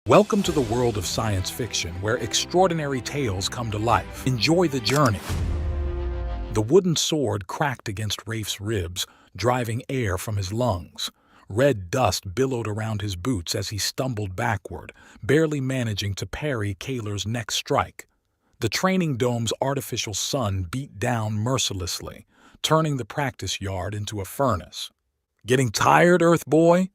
Welcome to the world of science fiction, where extraordinary tales come to life. Enjoy the journey. The wooden sword cracked against Rafe's ribs, driving air from his lungs. Red dust billowed around his boots as he stumbled backward, barely managing to parry Kaler's next strike. The training dome's artificial sun beat down mercilessly, turning the practice yard into a furnace. "Getting tired, Earth Boy?"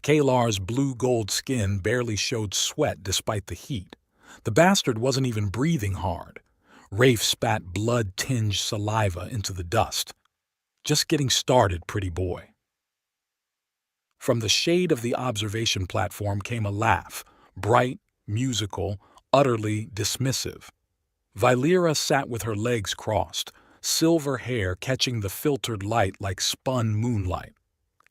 Kalar's blue-gold skin barely showed sweat despite the heat. The bastard wasn't even breathing hard. Rafe spat blood-tinged saliva into the dust. "Just getting started, pretty boy." From the shade of the observation platform came a laugh, bright, musical, utterly dismissive. Valeera sat with her legs crossed, silver hair catching the filtered light like spun moonlight.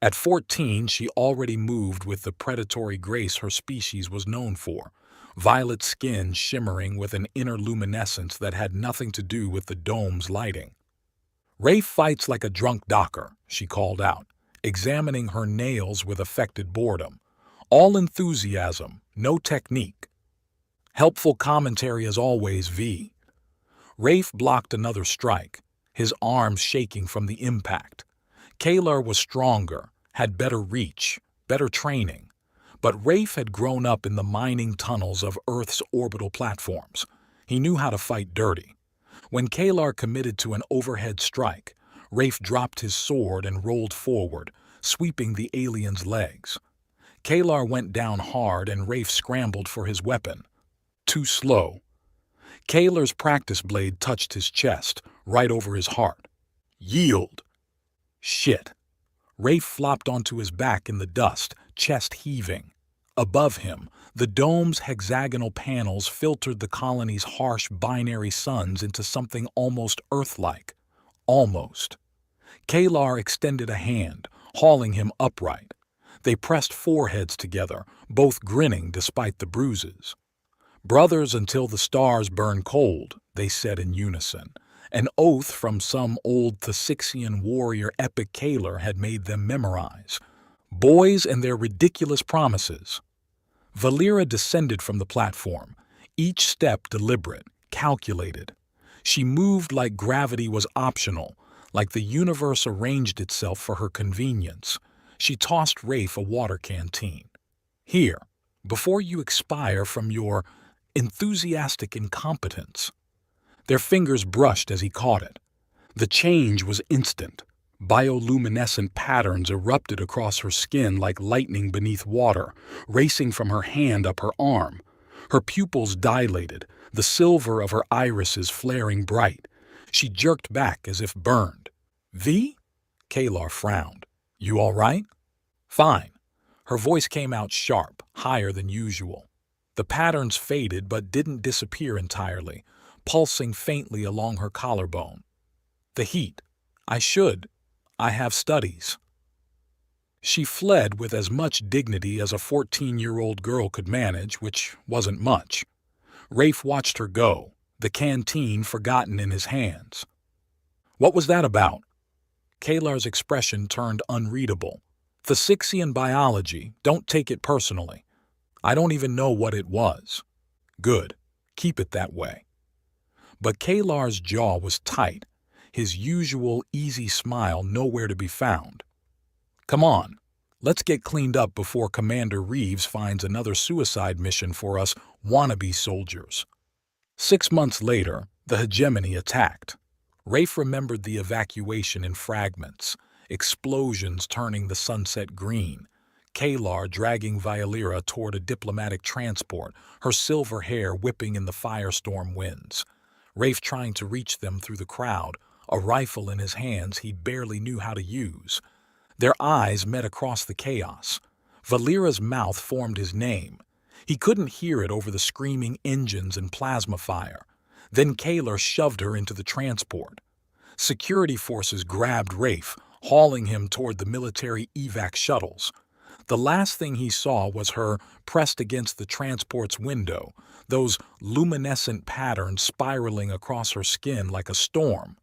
At 14, she already moved with the predatory grace her species was known for, violet skin shimmering with an inner luminescence that had nothing to do with the dome's lighting. "Rafe fights like a drunk docker," she called out, examining her nails with affected boredom. "All enthusiasm, no technique." "Helpful commentary as always, V." Rafe blocked another strike, his arms shaking from the impact. Kalar was stronger, had better reach, better training. But Rafe had grown up in the mining tunnels of Earth's orbital platforms. He knew how to fight dirty. When Kalar committed to an overhead strike, Rafe dropped his sword and rolled forward, sweeping the alien's legs. Kalar went down hard and Rafe scrambled for his weapon. Too slow. Kalar's practice blade touched his chest, right over his heart. "Yield!" Shit. Rafe flopped onto his back in the dust, chest heaving. Above him, the dome's hexagonal panels filtered the colony's harsh binary suns into something almost Earth-like. Almost. Kalar extended a hand, hauling him upright. They pressed foreheads together, both grinning despite the bruises. "Brothers until the stars burn cold," they said in unison. An oath from some old Thasixian warrior epic Kalar had made them memorize. Boys and their ridiculous promises. Valeera descended from the platform, each step deliberate, calculated. She moved like gravity was optional, like the universe arranged itself for her convenience. She tossed Rafe a water canteen. "Here, before you expire from your enthusiastic incompetence." Their fingers brushed as he caught it. The change was instant. Bioluminescent patterns erupted across her skin like lightning beneath water, racing from her hand up her arm. Her pupils dilated, the silver of her irises flaring bright. She jerked back as if burned. "V?" Kalar frowned. "You all right?" "Fine." Her voice came out sharp, higher than usual. The patterns faded but didn't disappear entirely, pulsing faintly along her collarbone. "The heat. I have studies." She fled with as much dignity as a 14-year-old girl could manage, which wasn't much. Rafe watched her go, the canteen forgotten in his hands. "What was that about?" Kalar's expression turned unreadable. "Thasixian biology, don't take it personally." "I don't even know what it was." "Good. Keep it that way." But Kalar's jaw was tight, his usual easy smile nowhere to be found. "Come on, let's get cleaned up before Commander Reeves finds another suicide mission for us wannabe soldiers." 6 months later, the hegemony attacked. Rafe remembered the evacuation in fragments, explosions turning the sunset green, Kalar dragging Valeera toward a diplomatic transport, her silver hair whipping in the firestorm winds. Rafe trying to reach them through the crowd, a rifle in his hands he barely knew how to use. Their eyes met across the chaos. Valeera's mouth formed his name. He couldn't hear it over the screaming engines and plasma fire. Then Kalar shoved her into the transport. Security forces grabbed Rafe, hauling him toward the military evac shuttles. The last thing he saw was her pressed against the transport's window, those luminescent patterns spiraling across her skin like a storm.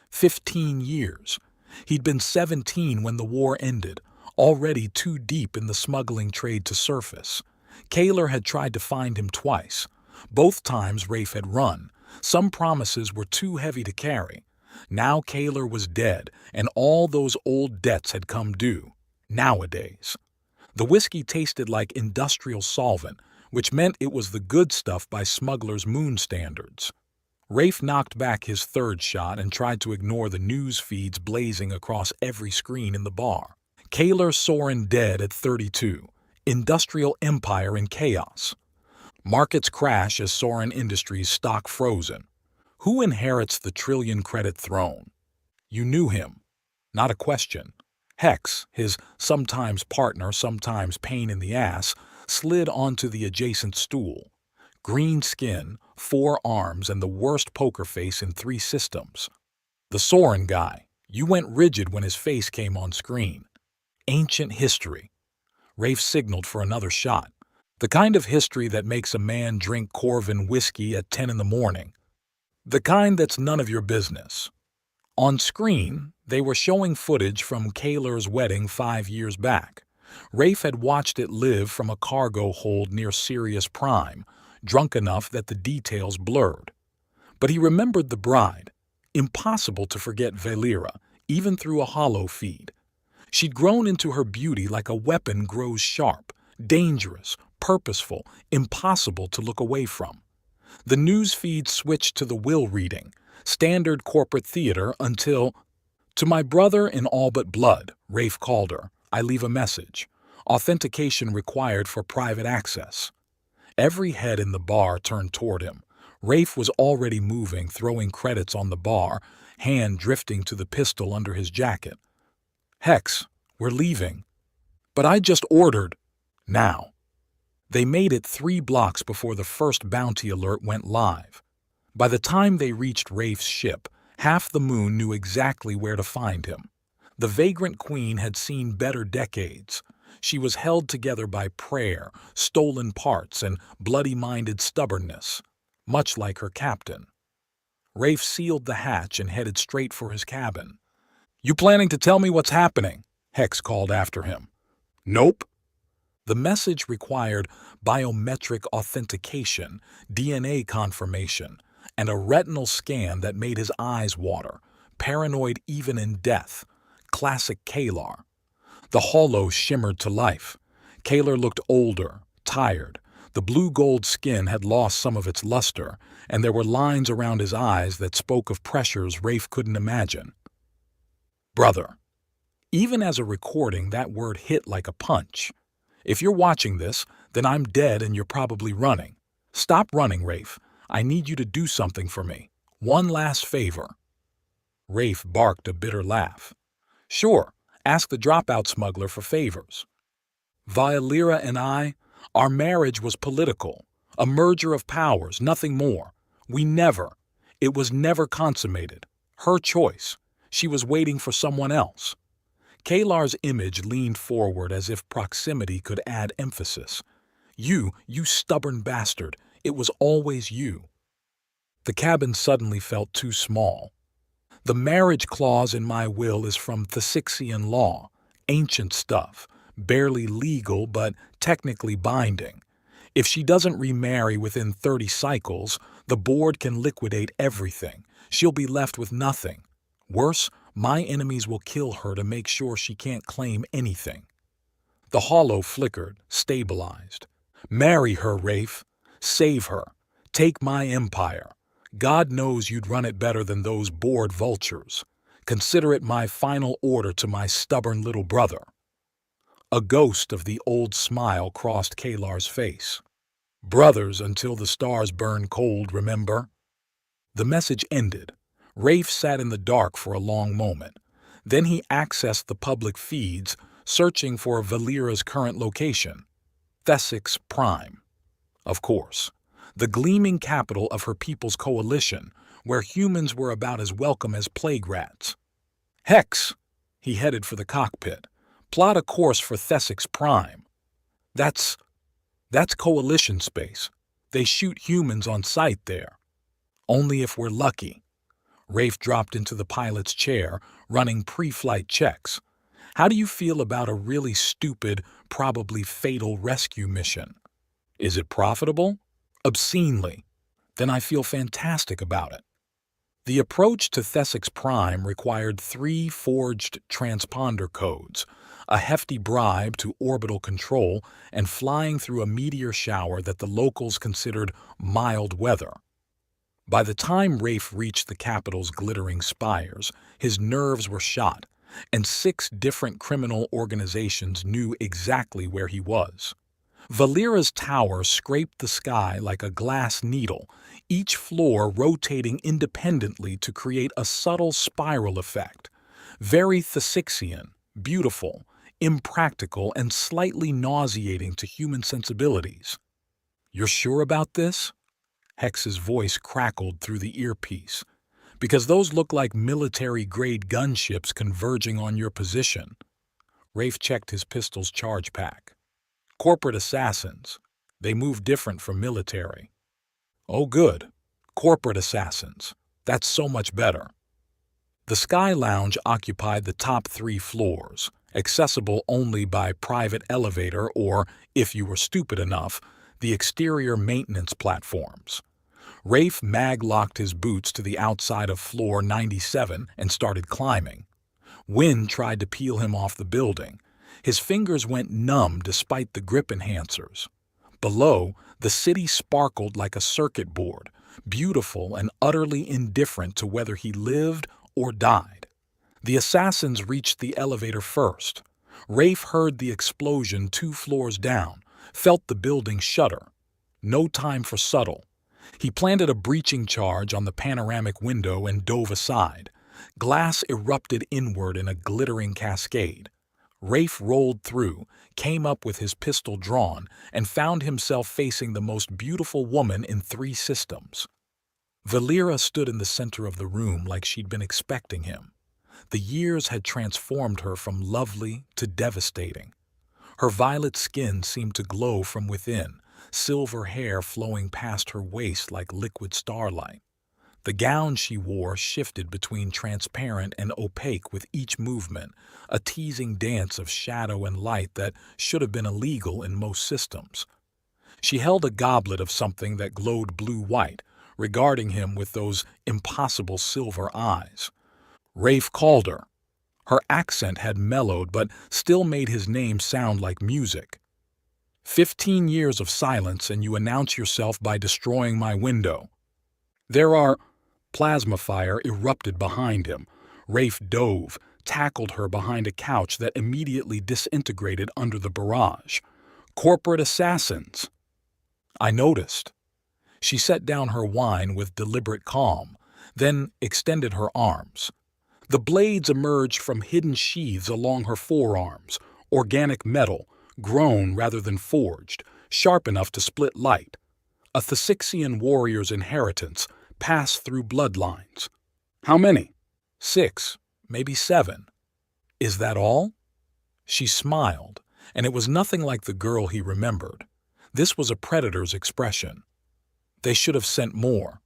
15 years. He'd been 17 when the war ended, already too deep in the smuggling trade to surface. Kaler had tried to find him twice. Both times Rafe had run. Some promises were too heavy to carry. Now Kaler was dead, and all those old debts had come due. Nowadays, the whiskey tasted like industrial solvent, which meant it was the good stuff by smugglers' moon standards. Rafe knocked back his third shot and tried to ignore the news feeds blazing across every screen in the bar. Kaler Soren dead at 32. Industrial empire in chaos. Markets crash as Soren Industries stock frozen. Who inherits the trillion-credit throne? You knew him. Not a question. Hex, his sometimes partner, sometimes pain in the ass, slid onto the adjacent stool. Green skin, 4 arms, and the worst poker face in 3 systems. The Soren guy. You went rigid when his face came on screen. Ancient history. Rafe signaled for another shot. The kind of history that makes a man drink Corvin whiskey at 10 in the morning. The kind that's none of your business. On screen, they were showing footage from Kaler's wedding 5 years back. Rafe had watched it live from a cargo hold near Sirius Prime, drunk enough that the details blurred. But he remembered the bride. Impossible to forget Valera, even through a hollow feed. She'd grown into her beauty like a weapon grows sharp, dangerous, purposeful, impossible to look away from. The news feed switched to the will reading, standard corporate theater until, "To my brother in all but blood," Rafe called her, "I leave a message. Authentication required for private access." Every head in the bar turned toward him. Rafe was already moving, throwing credits on the bar, hand drifting to the pistol under his jacket. "Hex, we're leaving." "But I just ordered." "Now." They made it 3 blocks before the first bounty alert went live. By the time they reached Rafe's ship, half the moon knew exactly where to find him. The vagrant queen had seen better decades. She was held together by prayer, stolen parts, and bloody-minded stubbornness, much like her captain. Rafe sealed the hatch and headed straight for his cabin. "You planning to tell me what's happening?" Hex called after him. "Nope." The message required biometric authentication, DNA confirmation, and a retinal scan that made his eyes water, paranoid even in death. Classic Kalar. The hollow shimmered to life. Kaler looked older, tired. The blue-gold skin had lost some of its luster, and there were lines around his eyes that spoke of pressures Rafe couldn't imagine. Brother. Even as a recording, that word hit like a punch. If you're watching this, then I'm dead and you're probably running. Stop running, Rafe. I need you to do something for me. One last favor. Rafe barked a bitter laugh. Sure, ask the dropout smuggler for favors. Valera and I, our marriage was political, a merger of powers, nothing more. It was never consummated. Her choice. She was waiting for someone else. Kalar's image leaned forward as if proximity could add emphasis. You stubborn bastard. It was always you. The cabin suddenly felt too small. The marriage clause in my will is from Thesixian law, ancient stuff, barely legal but technically binding. If she doesn't remarry within 30 cycles, the board can liquidate everything. She'll be left with nothing. Worse, my enemies will kill her to make sure she can't claim anything. The hollow flickered, stabilized. Marry her, Rafe. Save her. Take my empire. God knows you'd run it better than those bored vultures. Consider it my final order to my stubborn little brother. A ghost of the old smile crossed Kalar's face. Brothers until the stars burn cold, remember? The message ended. Rafe sat in the dark for a long moment. Then he accessed the public feeds, searching for Valera's current location. Thesix Prime. Of course. The gleaming capital of her people's coalition, where humans were about as welcome as plague rats. Hex! He headed for the cockpit. Plot a course for Thesix Prime. That's coalition space. They shoot humans on sight there. Only if we're lucky. Rafe dropped into the pilot's chair, running pre-flight checks. How do you feel about a really stupid, probably fatal rescue mission? Is it profitable? Obscenely. Then I feel fantastic about it. The approach to Thesix Prime required 3 forged transponder codes, a hefty bribe to orbital control, and flying through a meteor shower that the locals considered mild weather. By the time Rafe reached the capital's glittering spires, his nerves were shot, and 6 different criminal organizations knew exactly where he was. Valera's tower scraped the sky like a glass needle, each floor rotating independently to create a subtle spiral effect. Very Thesixian, beautiful, impractical, and slightly nauseating to human sensibilities. "You're sure about this?" Hex's voice crackled through the earpiece. "Because those look like military-grade gunships converging on your position." Rafe checked his pistol's charge pack. "Corporate assassins. They move different from military." "Oh, good. Corporate assassins. That's so much better." The Sky Lounge occupied the top 3 floors, accessible only by private elevator or, if you were stupid enough, the exterior maintenance platforms. Rafe mag-locked his boots to the outside of floor 97 and started climbing. Wind tried to peel him off the building. His fingers went numb despite the grip enhancers. Below, the city sparkled like a circuit board, beautiful and utterly indifferent to whether he lived or died. The assassins reached the elevator first. Rafe heard the explosion 2 floors down, felt the building shudder. No time for subtle. He planted a breaching charge on the panoramic window and dove aside. Glass erupted inward in a glittering cascade. Rafe rolled through, came up with his pistol drawn, and found himself facing the most beautiful woman in 3 systems. Valera stood in the center of the room like she'd been expecting him. The years had transformed her from lovely to devastating. Her violet skin seemed to glow from within, silver hair flowing past her waist like liquid starlight. The gown she wore shifted between transparent and opaque with each movement, a teasing dance of shadow and light that should have been illegal in most systems. She held a goblet of something that glowed blue-white, regarding him with those impossible silver eyes. Rafe called her. Her accent had mellowed but still made his name sound like music. 15 years of silence and you announce yourself by destroying my window. There are... Plasma fire erupted behind him. Rafe dove, tackled her behind a couch that immediately disintegrated under the barrage. Corporate assassins. I noticed. She set down her wine with deliberate calm, then extended her arms. The blades emerged from hidden sheaths along her forearms, organic metal, grown rather than forged, sharp enough to split light. A Thesixian warrior's inheritance, passed through bloodlines. How many? 6, maybe 7. Is that all? She smiled, and it was nothing like the girl he remembered. This was a predator's expression. They should have sent more.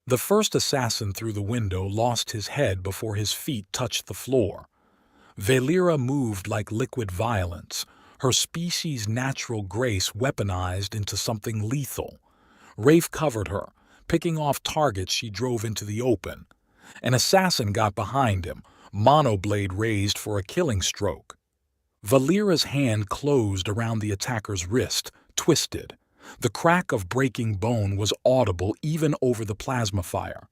The first assassin through the window lost his head before his feet touched the floor. Valera moved like liquid violence, her species' natural grace weaponized into something lethal. Rafe covered her, picking off targets she drove into the open. An assassin got behind him, monoblade raised for a killing stroke. Valera's hand closed around the attacker's wrist, twisted. The crack of breaking bone was audible even over the plasma fire.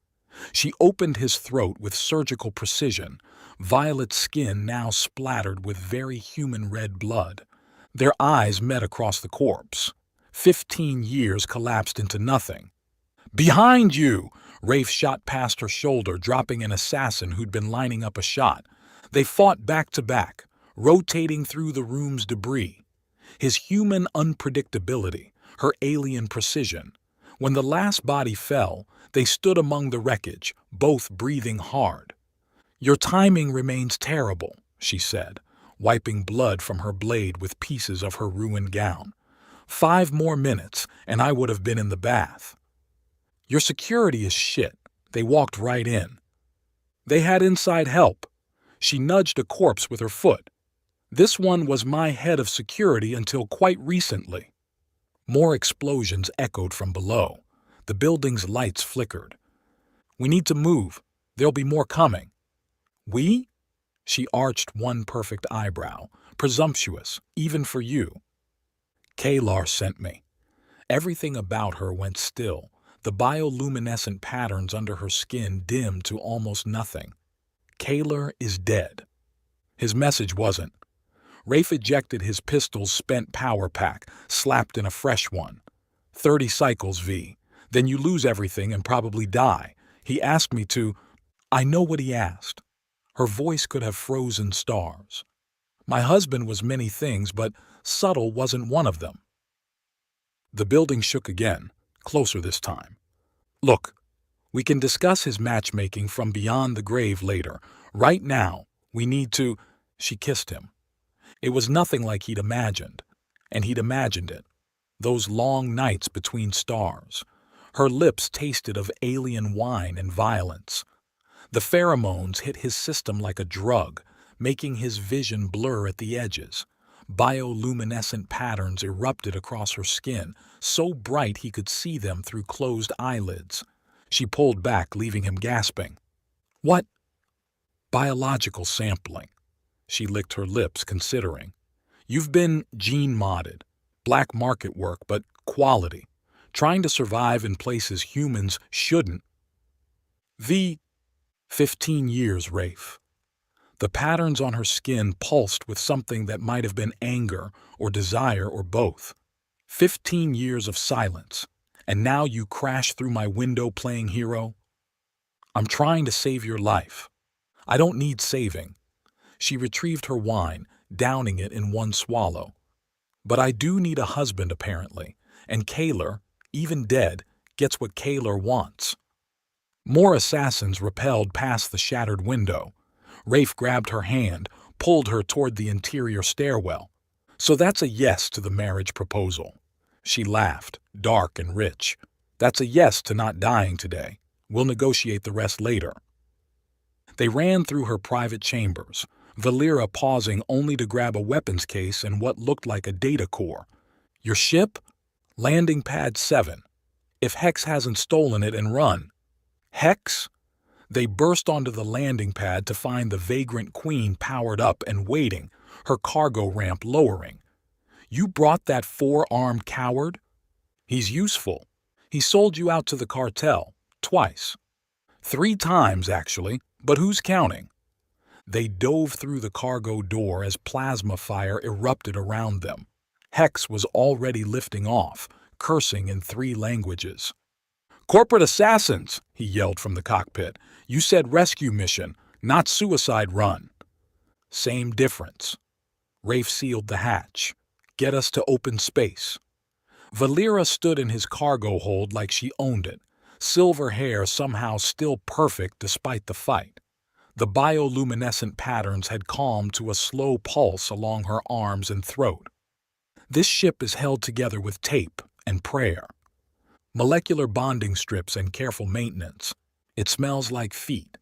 She opened his throat with surgical precision, violet skin now splattered with very human red blood. Their eyes met across the corpse. 15 years collapsed into nothing. "Behind you!" Rafe shot past her shoulder, dropping an assassin who'd been lining up a shot. They fought back to back, rotating through the room's debris. His human unpredictability, her alien precision. When the last body fell, they stood among the wreckage, both breathing hard. "Your timing remains terrible," she said, wiping blood from her blade with pieces of her ruined gown. 5 more minutes, and I would have been in the bath. "Your security is shit." They walked right in. "They had inside help." She nudged a corpse with her foot. "This one was my head of security until quite recently." More explosions echoed from below. The building's lights flickered. "We need to move. There'll be more coming." "We?" She arched one perfect eyebrow. "Presumptuous, even for you." "Kalar sent me." Everything about her went still. The bioluminescent patterns under her skin dimmed to almost nothing. "Kalar is dead." His message wasn't. Rafe ejected his pistol's spent power pack, slapped in a fresh one. 30 cycles, V. Then you lose everything and probably die. He asked me to. I know what he asked. Her voice could have frozen stars. My husband was many things, but subtle wasn't one of them. The building shook again, closer this time. "Look, we can discuss his matchmaking from beyond the grave later. Right now, we need to." She kissed him. It was nothing like he'd imagined, and he'd imagined it. Those long nights between stars. Her lips tasted of alien wine and violence. The pheromones hit his system like a drug, making his vision blur at the edges. Bioluminescent patterns erupted across her skin, so bright he could see them through closed eyelids. She pulled back, leaving him gasping. "What?" "Biological sampling." She licked her lips, considering. "You've been gene-modded. Black market work, but quality. Trying to survive in places humans shouldn't." "The 15 years, Rafe." The patterns on her skin pulsed with something that might have been anger or desire or both. 15 years of silence, and now you crash through my window playing hero? "I'm trying to save your life." "I don't need saving." She retrieved her wine, downing it in one swallow. "But I do need a husband, apparently, and Kalar, even dead, gets what Kalar wants." More assassins rappelled past the shattered window. Rafe grabbed her hand, pulled her toward the interior stairwell. "So that's a yes to the marriage proposal." She laughed, dark and rich. "That's a yes to not dying today. We'll negotiate the rest later." They ran through her private chambers, Valera pausing only to grab a weapons case and what looked like a data core. "Your ship?" "Landing pad 7. If Hex hasn't stolen it and run." "Hex?" They burst onto the landing pad to find the vagrant queen powered up and waiting, her cargo ramp lowering. "You brought that 4-armed coward?" "He's useful. He sold you out to the cartel. Twice. 3 times, actually, but who's counting?" They dove through the cargo door as plasma fire erupted around them. Hex was already lifting off, cursing in 3 languages. "Corporate assassins!" he yelled from the cockpit. "You said rescue mission, not suicide run." "Same difference." Rafe sealed the hatch. "Get us to open space." Valera stood in his cargo hold like she owned it, silver hair somehow still perfect despite the fight. The bioluminescent patterns had calmed to a slow pulse along her arms and throat. "This ship is held together with tape and prayer. Molecular bonding strips and careful maintenance. It smells like feet.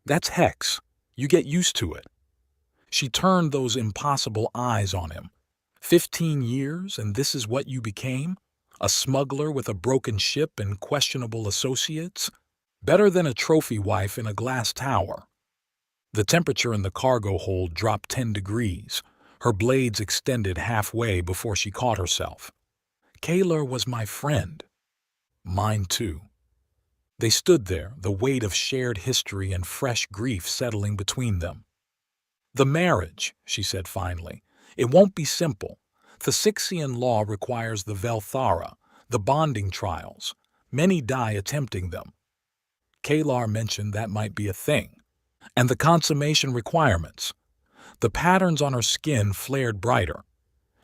That's Hex. You get used to it." She turned those impossible eyes on him. 15 years, and this is what you became? A smuggler with a broken ship and questionable associates? Better than a trophy wife in a glass tower. The temperature in the cargo hold dropped 10 degrees. Her blades extended halfway before she caught herself. "Kalar was my friend." "Mine too." They stood there, the weight of shared history and fresh grief settling between them. "The marriage," she said finally. "It won't be simple. The Sixian law requires the Velthara, the bonding trials. Many die attempting them." Kalar mentioned that might be a thing. "And the consummation requirements." The patterns on her skin flared brighter.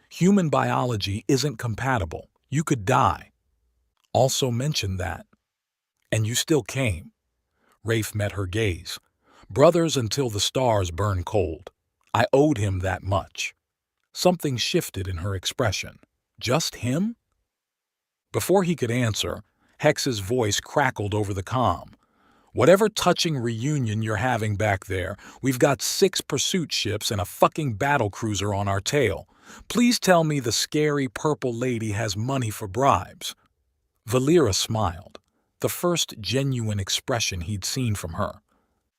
"Human biology isn't compatible. You could die." "Also mentioned that." "And you still came." Rafe met her gaze. "Brothers until the stars burn cold. I owed him that much." Something shifted in her expression. "Just him?" Before he could answer, Hex's voice crackled over the comm. "Whatever touching reunion you're having back there, we've got 6 pursuit ships and a fucking battlecruiser on our tail. Please tell me the scary purple lady has money for bribes." Valera smiled, the first genuine expression he'd seen from her.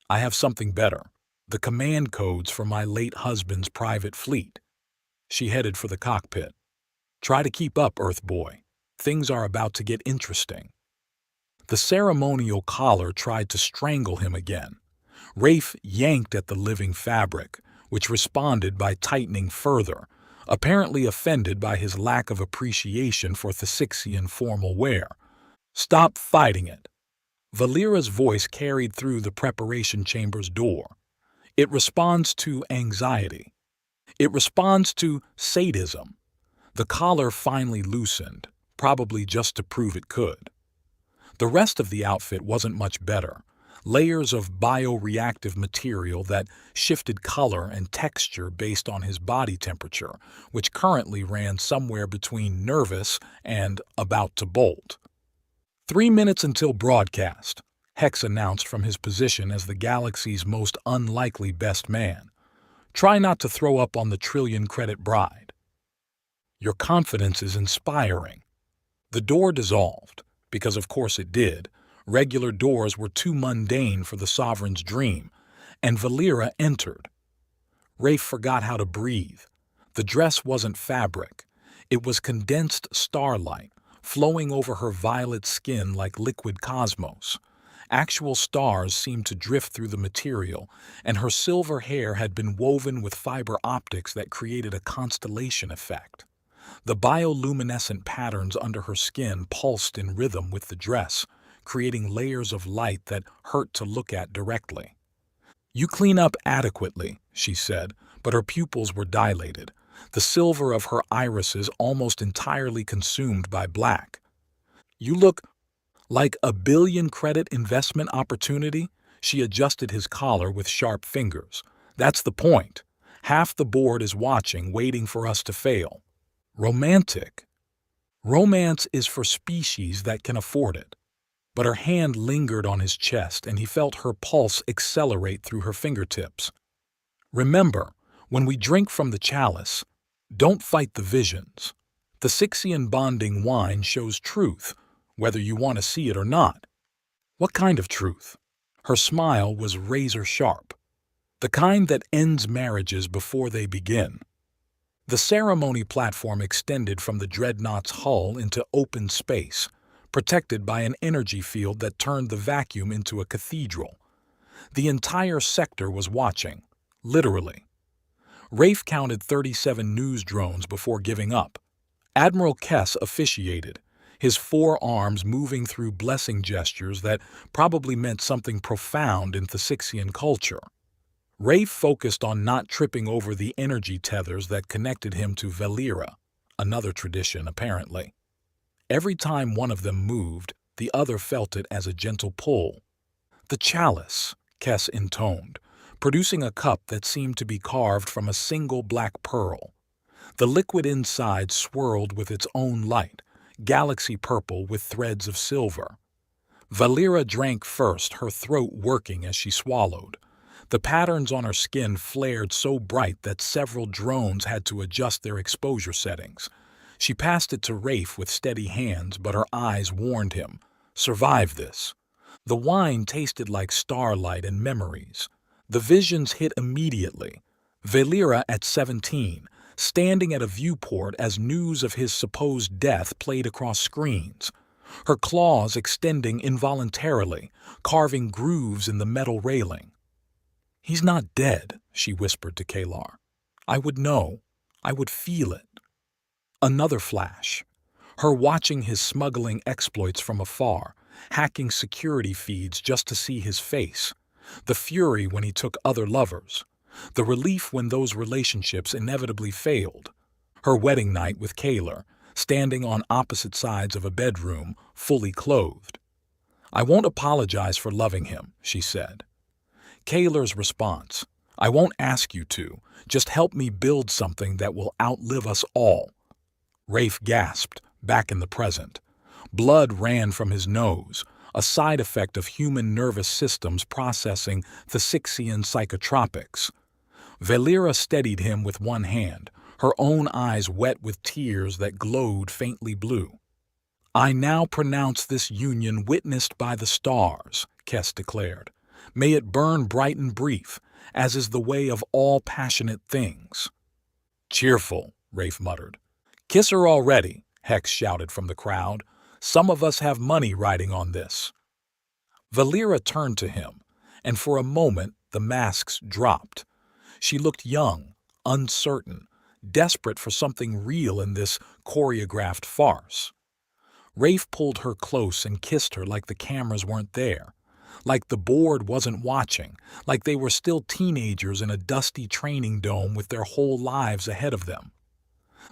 "I have something better. The command codes for my late husband's private fleet." She headed for the cockpit. "Try to keep up, Earth Boy. Things are about to get interesting." The ceremonial collar tried to strangle him again. Rafe yanked at the living fabric, which responded by tightening further, apparently offended by his lack of appreciation for Thasixian formal wear. "Stop fighting it." Valera's voice carried through the preparation chamber's door. "It responds to anxiety. It responds to sadism." The collar finally loosened, probably just to prove it could. The rest of the outfit wasn't much better. Layers of bioreactive material that shifted color and texture based on his body temperature, which currently ran somewhere between nervous and about to bolt. 3 minutes until broadcast, Hex announced from his position as the galaxy's most unlikely best man. "Try not to throw up on the trillion-credit bride." "Your confidence is inspiring." The door dissolved, because of course it did. Regular doors were too mundane for the Sovereign's dream, and Valera entered. Rafe forgot how to breathe. The dress wasn't fabric. It was condensed starlight, flowing over her violet skin like liquid cosmos. Actual stars seemed to drift through the material, and her silver hair had been woven with fiber optics that created a constellation effect. The bioluminescent patterns under her skin pulsed in rhythm with the dress, creating layers of light that hurt to look at directly. "You clean up adequately," she said, but her pupils were dilated, the silver of her irises almost entirely consumed by black. "You look like a billion-credit investment opportunity." She adjusted his collar with sharp fingers. "That's the point. Half the board is watching, waiting for us to fail." "Romantic." "Romance is for species that can afford it." But her hand lingered on his chest, and he felt her pulse accelerate through her fingertips. "Remember, when we drink from the chalice, don't fight the visions. The Sixian bonding wine shows truth, whether you want to see it or not." "What kind of truth?" Her smile was razor-sharp. "The kind that ends marriages before they begin." The ceremony platform extended from the dreadnought's hull into open space, protected by an energy field that turned the vacuum into a cathedral. The entire sector was watching, literally. Rafe counted 37 news drones before giving up. Admiral Kess officiated, his forearms moving through blessing gestures that probably meant something profound in Thasixian culture. Rafe focused on not tripping over the energy tethers that connected him to Valera, another tradition apparently. Every time one of them moved, the other felt it as a gentle pull. "The chalice," Kess intoned, producing a cup that seemed to be carved from a single black pearl. The liquid inside swirled with its own light, galaxy purple with threads of silver. Valera drank first, her throat working as she swallowed. The patterns on her skin flared so bright that several drones had to adjust their exposure settings. She passed it to Rafe with steady hands, but her eyes warned him, "Survive this." The wine tasted like starlight and memories. The visions hit immediately. Valera at 17, standing at a viewport as news of his supposed death played across screens. Her claws extending involuntarily, carving grooves in the metal railing. "He's not dead," she whispered to Kalar. "I would know. I would feel it." Another flash. Her watching his smuggling exploits from afar, hacking security feeds just to see his face. The fury when he took other lovers. The relief when those relationships inevitably failed. Her wedding night with Kalar, standing on opposite sides of a bedroom, fully clothed. "I won't apologize for loving him," she said. Kalar's response, "I won't ask you to. Just help me build something that will outlive us all." Rafe gasped, back in the present. Blood ran from his nose, a side effect of human nervous systems processing Thasixian psychotropics. Valera steadied him with one hand, her own eyes wet with tears that glowed faintly blue. "I now pronounce this union witnessed by the stars," Kess declared. "May it burn bright and brief, as is the way of all passionate things." "Cheerful," Rafe muttered. "Kiss her already," Hex shouted from the crowd. "Some of us have money riding on this." Valera turned to him, and for a moment the masks dropped. She looked young, uncertain, desperate for something real in this choreographed farce. Rafe pulled her close and kissed her like the cameras weren't there, like the board wasn't watching, like they were still teenagers in a dusty training dome with their whole lives ahead of them.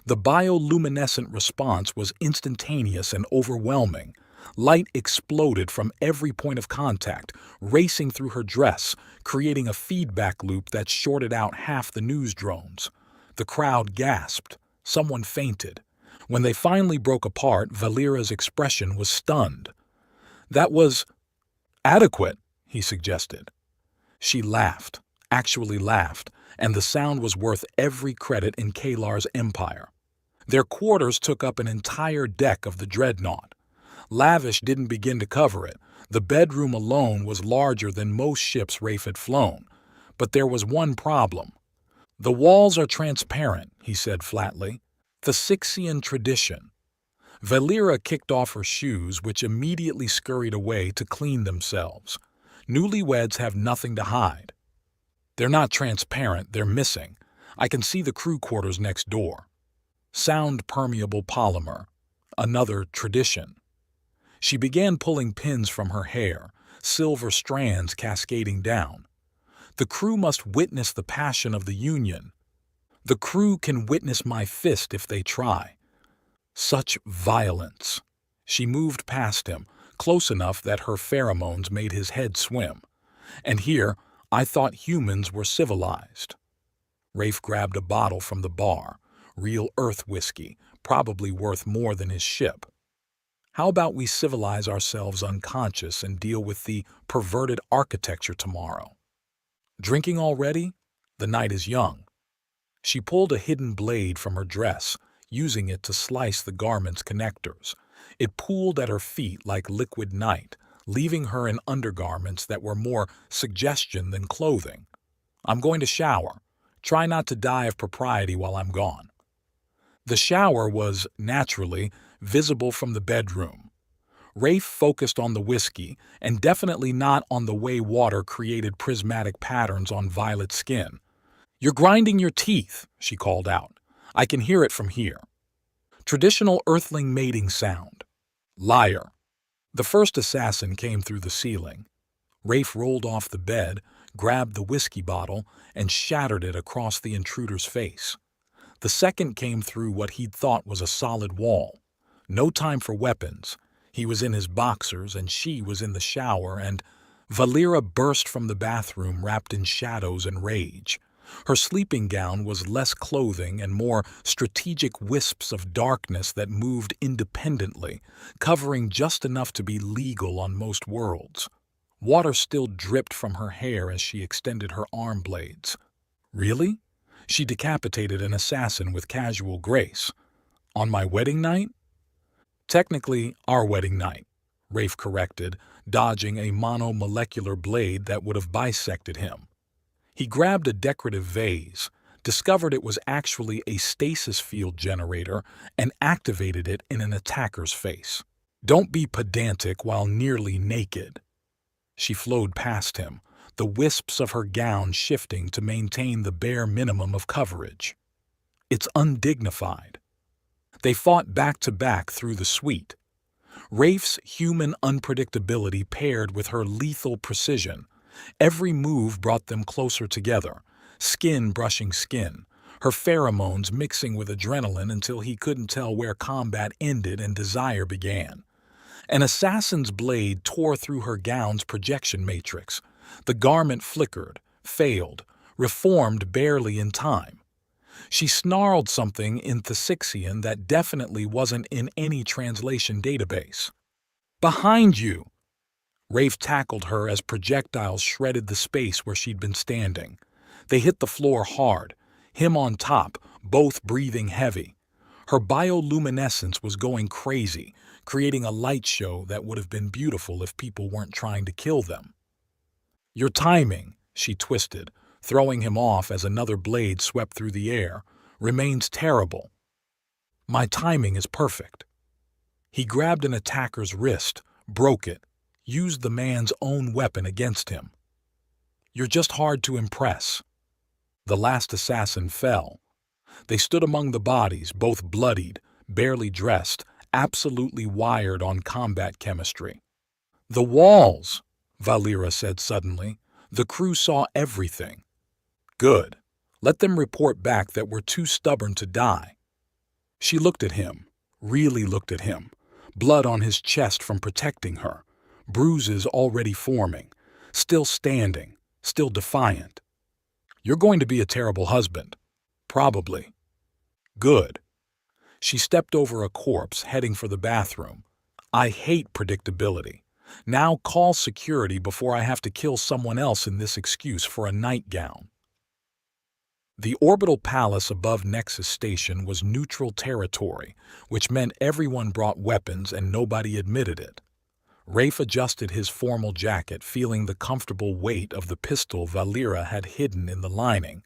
The bioluminescent response was instantaneous and overwhelming. Light exploded from every point of contact, racing through her dress, creating a feedback loop that shorted out half the news drones. The crowd gasped. Someone fainted. When they finally broke apart, Valera's expression was stunned. "That was adequate," he suggested. She laughed, actually laughed, and the sound was worth every credit in Kalar's empire. Their quarters took up an entire deck of the dreadnought. Lavish didn't begin to cover it. The bedroom alone was larger than most ships Rafe had flown. But there was one problem. "The walls are transparent," he said flatly. "The Sixian tradition." Valera kicked off her shoes, which immediately scurried away to clean themselves. Newlyweds have nothing to hide. "They're not transparent, they're missing. I can see the crew quarters next door." Sound permeable polymer. Another tradition. She began pulling pins from her hair, silver strands cascading down. "The crew must witness the passion of the union. The crew can witness my fist if they try." Such violence. She moved past him, close enough that her pheromones made his head swim. "And here, I thought humans were civilized." Rafe grabbed a bottle from the bar, real Earth whiskey, probably worth more than his ship. "How about we civilize ourselves unconscious and deal with the perverted architecture tomorrow?" "Drinking already? The night is young." She pulled a hidden blade from her dress, using it to slice the garment's connectors. It pooled at her feet like liquid night, leaving her in undergarments that were more suggestion than clothing. "I'm going to shower. Try not to die of propriety while I'm gone." The shower was, naturally, visible from the bedroom. Rafe focused on the whiskey, and definitely not on the way water created prismatic patterns on violet skin. "You're grinding your teeth," she called out. "I can hear it from here." Traditional Earthling mating sound. "Liar." The first assassin came through the ceiling. Rafe rolled off the bed, grabbed the whiskey bottle, and shattered it across the intruder's face. The second came through what he'd thought was a solid wall. No time for weapons. He was in his boxers and she was in the shower, and Valera burst from the bathroom wrapped in shadows and rage. Her sleeping gown was less clothing and more strategic wisps of darkness that moved independently, covering just enough to be legal on most worlds. Water still dripped from her hair as she extended her arm blades. Really? She decapitated an assassin with casual grace. On my wedding night? Technically, our wedding night, Rafe corrected, dodging a monomolecular blade that would have bisected him. He grabbed a decorative vase, discovered it was actually a stasis field generator, and activated it in an attacker's face. "Don't be pedantic while nearly naked." She flowed past him, the wisps of her gown shifting to maintain the bare minimum of coverage. "It's undignified." They fought back-to-back through the suite. Rafe's human unpredictability paired with her lethal precision. Every move brought them closer together, skin brushing skin, her pheromones mixing with adrenaline until he couldn't tell where combat ended and desire began. An assassin's blade tore through her gown's projection matrix. The garment flickered, failed, reformed barely in time. She snarled something in Thesixian that definitely wasn't in any translation database. "Behind you!" Rafe tackled her as projectiles shredded the space where she'd been standing. They hit the floor hard, him on top, both breathing heavy. Her bioluminescence was going crazy, creating a light show that would have been beautiful if people weren't trying to kill them. "Your timing," she twisted, throwing him off as another blade swept through the air, "remains terrible." "My timing is perfect." He grabbed an attacker's wrist, broke it, used the man's own weapon against him. "You're just hard to impress." The last assassin fell. They stood among the bodies, both bloodied, barely dressed, absolutely wired on combat chemistry. "The walls," Valera said suddenly. "The crew saw everything." "Good. Let them report back that we're too stubborn to die." She looked at him, really looked at him, blood on his chest from protecting her, bruises already forming, still standing, still defiant. "You're going to be a terrible husband." "Probably." "Good." She stepped over a corpse, heading for the bathroom. "I hate predictability. Now call security before I have to kill someone else in this excuse for a nightgown." The orbital palace above Nexus Station was neutral territory, which meant everyone brought weapons and nobody admitted it. Rafe adjusted his formal jacket, feeling the comfortable weight of the pistol Valera had hidden in the lining.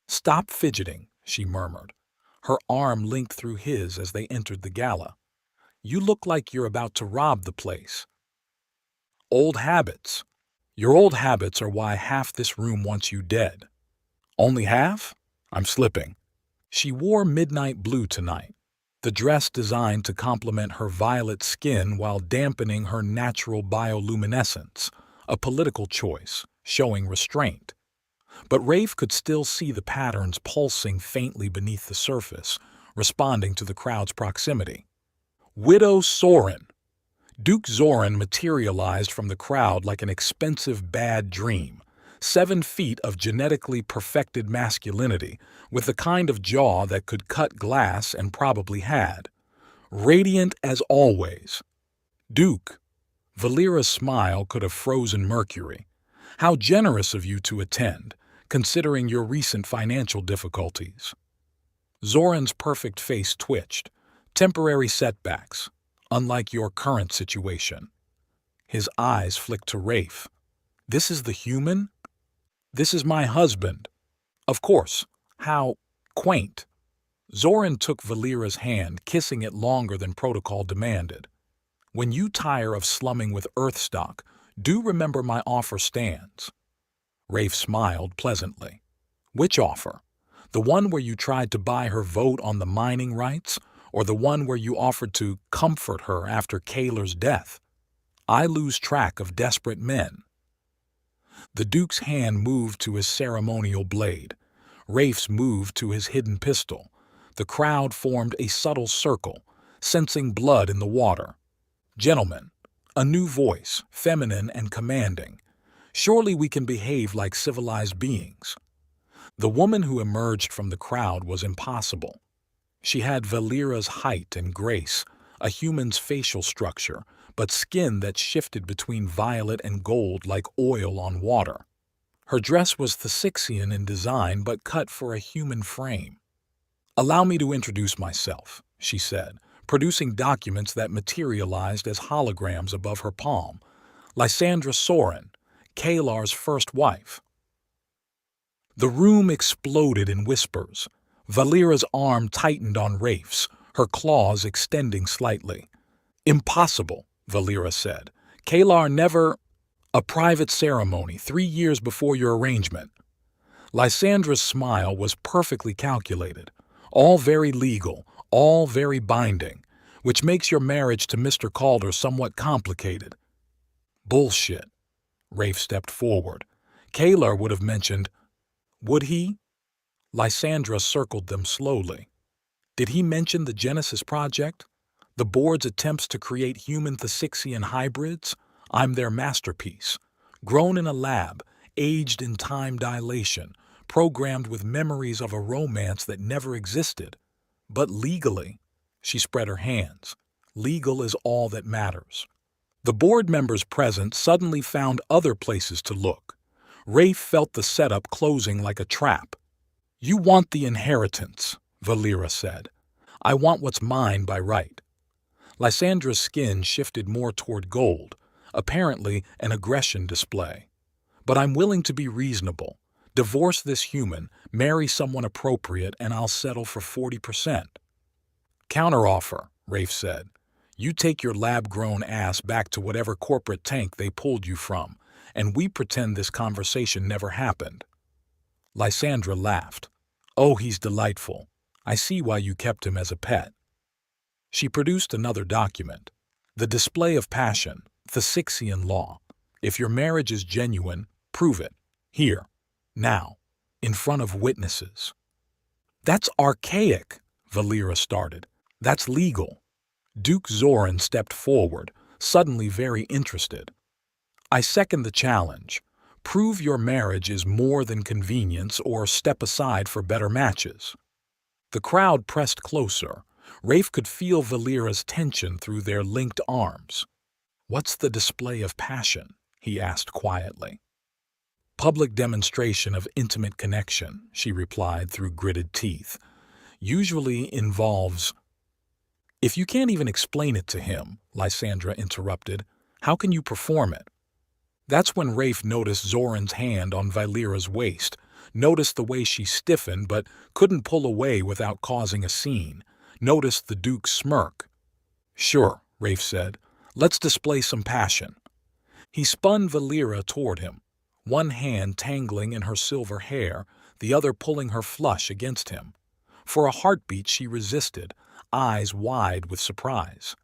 "Stop fidgeting," she murmured. Her arm linked through his as they entered the gala. "You look like you're about to rob the place." "Old habits." "Your old habits are why half this room wants you dead." "Only half?" "I'm slipping." She wore midnight blue tonight, the dress designed to complement her violet skin while dampening her natural bioluminescence, a political choice, showing restraint. But Rafe could still see the patterns pulsing faintly beneath the surface, responding to the crowd's proximity. "Widow Soren." Duke Zoran materialized from the crowd like an expensive bad dream, 7 feet of genetically perfected masculinity, with the kind of jaw that could cut glass and probably had. Radiant as always. "Duke." Valera's smile could have frozen mercury. "How generous of you to attend, considering your recent financial difficulties." Zoran's perfect face twitched. "Temporary setbacks, unlike your current situation." His eyes flicked to Rafe. "This is the human?" "This is my husband." "Of course. How quaint." Zoran took Valera's hand, kissing it longer than protocol demanded. "When you tire of slumming with Earthstock, do remember my offer stands." Rafe smiled pleasantly. "Which offer? The one where you tried to buy her vote on the mining rights, or the one where you offered to comfort her after Kaler's death? I lose track of desperate men." The Duke's hand moved to his ceremonial blade. Rafe's moved to his hidden pistol. The crowd formed a subtle circle, sensing blood in the water. "Gentlemen," a new voice, feminine and commanding. "Surely we can behave like civilized beings." The woman who emerged from the crowd was impossible. She had Valera's height and grace, a human's facial structure, but skin that shifted between violet and gold like oil on water. Her dress was Thasixian in design but cut for a human frame. "Allow me to introduce myself," she said, producing documents that materialized as holograms above her palm. "Lysandra Soren, Kalar's first wife." The room exploded in whispers. Valera's arm tightened on Rafe's, her claws extending slightly. "Impossible," Valera said. "Kalar never—" "A private ceremony 3 years before your arrangement." Lysandra's smile was perfectly calculated. "All very legal, all very binding, which makes your marriage to Mr. Calder somewhat complicated." "Bullshit." Rafe stepped forward. "Kalar would have mentioned—" "Would he?" Lysandra circled them slowly. "Did he mention the Genesis Project? The board's attempts to create human Thasixian hybrids? I'm their masterpiece. Grown in a lab, aged in time dilation, programmed with memories of a romance that never existed. But legally," she spread her hands, "legal is all that matters." The board members present suddenly found other places to look. Rafe felt the setup closing like a trap. "You want the inheritance," Valera said. "I want what's mine by right." Lysandra's skin shifted more toward gold, apparently an aggression display. "But I'm willing to be reasonable. Divorce this human, marry someone appropriate, and I'll settle for 40%. "Counteroffer," Rafe said. "You take your lab-grown ass back to whatever corporate tank they pulled you from, and we pretend this conversation never happened." Lysandra laughed. "Oh, he's delightful. I see why you kept him as a pet." She produced another document. "The display of passion, the Sixian law. If your marriage is genuine, prove it. Here. Now. In front of witnesses." "That's archaic," Valera started. "That's legal." Duke Zoran stepped forward, suddenly very interested. "I second the challenge. Prove your marriage is more than convenience or step aside for better matches." The crowd pressed closer. Rafe could feel Valera's tension through their linked arms. "What's the display of passion?" he asked quietly. "Public demonstration of intimate connection," she replied through gritted teeth. "Usually involves—" "If you can't even explain it to him," Lysandra interrupted, "how can you perform it?" That's when Rafe noticed Zoran's hand on Valera's waist, noticed the way she stiffened but couldn't pull away without causing a scene, noticed the Duke's smirk. "Sure," Rafe said. "Let's display some passion." He spun Valera toward him, one hand tangling in her silver hair, the other pulling her flush against him. For a heartbeat she resisted, eyes wide with surprise.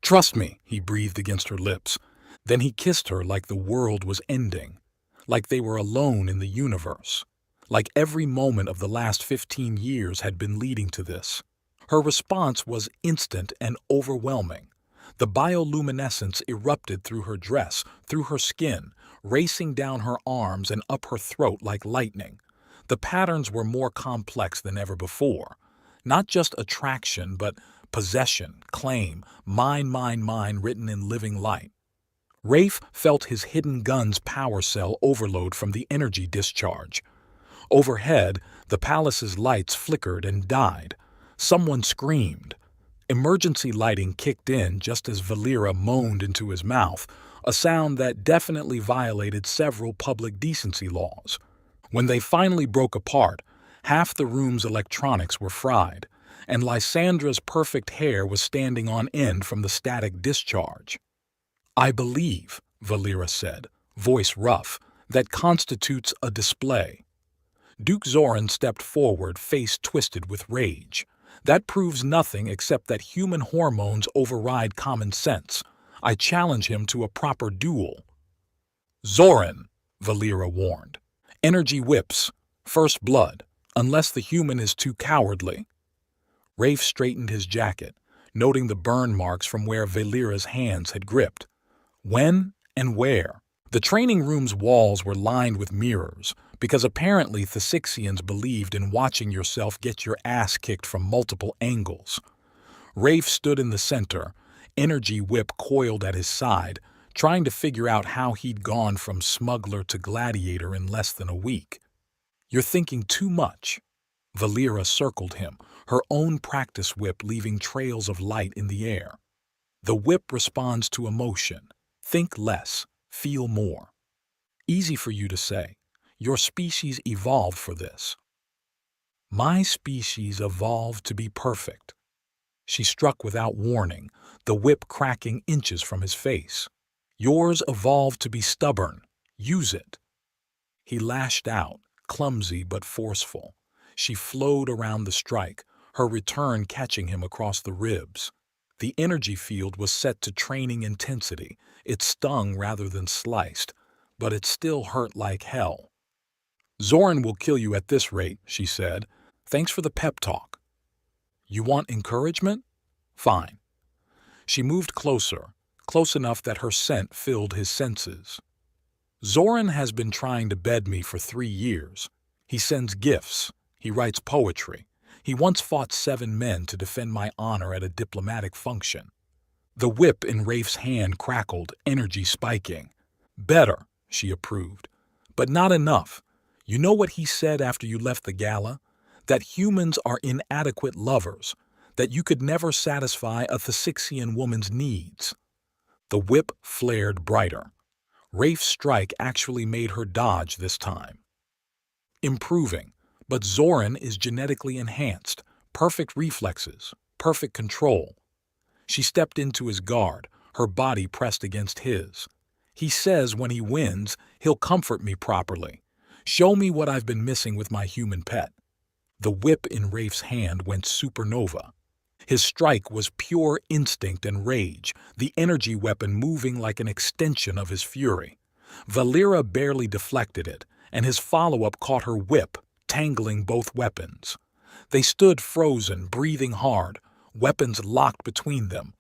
"Trust me," he breathed against her lips. Then he kissed her like the world was ending, like they were alone in the universe, like every moment of the last 15 years had been leading to this. Her response was instant and overwhelming. The bioluminescence erupted through her dress, through her skin, racing down her arms and up her throat like lightning. The patterns were more complex than ever before. Not just attraction, but possession, claim, mine written in living light. Rafe felt his hidden gun's power cell overload from the energy discharge. Overhead, the palace's lights flickered and died. Someone screamed. Emergency lighting kicked in just as Valera moaned into his mouth, a sound that definitely violated several public decency laws. When they finally broke apart, half the room's electronics were fried, and Lysandra's perfect hair was standing on end from the static discharge. "I believe," Valera said, voice rough, "that constitutes a display." Duke Zoran stepped forward, face twisted with rage. "That proves nothing except that human hormones override common sense. I challenge him to a proper duel." "Zoran," Valera warned. "Energy whips. First blood, unless the human is too cowardly." Rafe straightened his jacket, noting the burn marks from where Valera's hands had gripped. When and where? The training room's walls were lined with mirrors, because apparently Thesixians believed in watching yourself get your ass kicked from multiple angles. Rafe stood in the center, energy whip coiled at his side, trying to figure out how he'd gone from smuggler to gladiator in less than a week. "You're thinking too much." Valera circled him, her own practice whip leaving trails of light in the air. "The whip responds to emotion. Think less, feel more." "Easy for you to say. Your species evolved for this." "My species evolved to be perfect." She struck without warning, the whip cracking inches from his face. "Yours evolved to be stubborn. Use it." He lashed out, clumsy but forceful. She flowed around the strike, her return catching him across the ribs. The energy field was set to training intensity. It stung rather than sliced, but it still hurt like hell. "Zoran will kill you at this rate," she said. "Thanks for the pep talk." "You want encouragement? Fine." She moved closer, close enough that her scent filled his senses. "Zoran has been trying to bed me for 3 years. He sends gifts. He writes poetry. He once fought 7 men to defend my honor at a diplomatic function." The whip in Rafe's hand crackled, energy spiking. "Better," she approved. "But not enough. You know what he said after you left the gala? that humans are inadequate lovers, that you could never satisfy a Thasixian woman's needs. The whip flared brighter. Rafe's strike actually made her dodge this time. Improving, but Zoran is genetically enhanced, perfect reflexes, perfect control. She stepped into his guard, her body pressed against his. He says when he wins, he'll comfort me properly. Show me what I've been missing with my human pet. The whip in Rafe's hand went supernova. His strike was pure instinct and rage, the energy weapon moving like an extension of his fury. Valera barely deflected it, and his follow-up caught her whip, tangling both weapons. They stood frozen, breathing hard, weapons locked between them.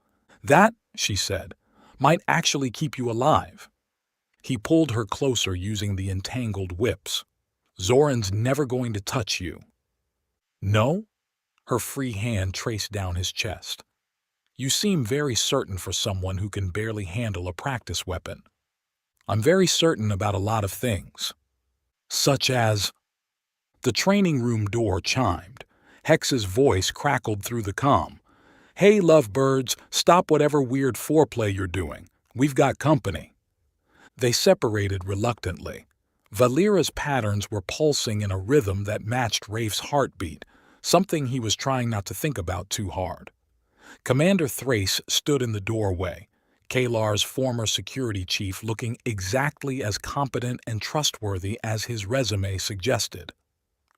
That, she said, might actually keep you alive. He pulled her closer using the entangled whips. Zoran's never going to touch you. No? Her free hand traced down his chest. You seem very certain for someone who can barely handle a practice weapon. I'm very certain about a lot of things. Such as... The training room door chimed. Hex's voice crackled through the comm. Hey, lovebirds, stop whatever weird foreplay you're doing. We've got company. They separated reluctantly. Valera's patterns were pulsing in a rhythm that matched Rafe's heartbeat, something he was trying not to think about too hard. Commander Thrace stood in the doorway, Kalar's former security chief looking exactly as competent and trustworthy as his resume suggested.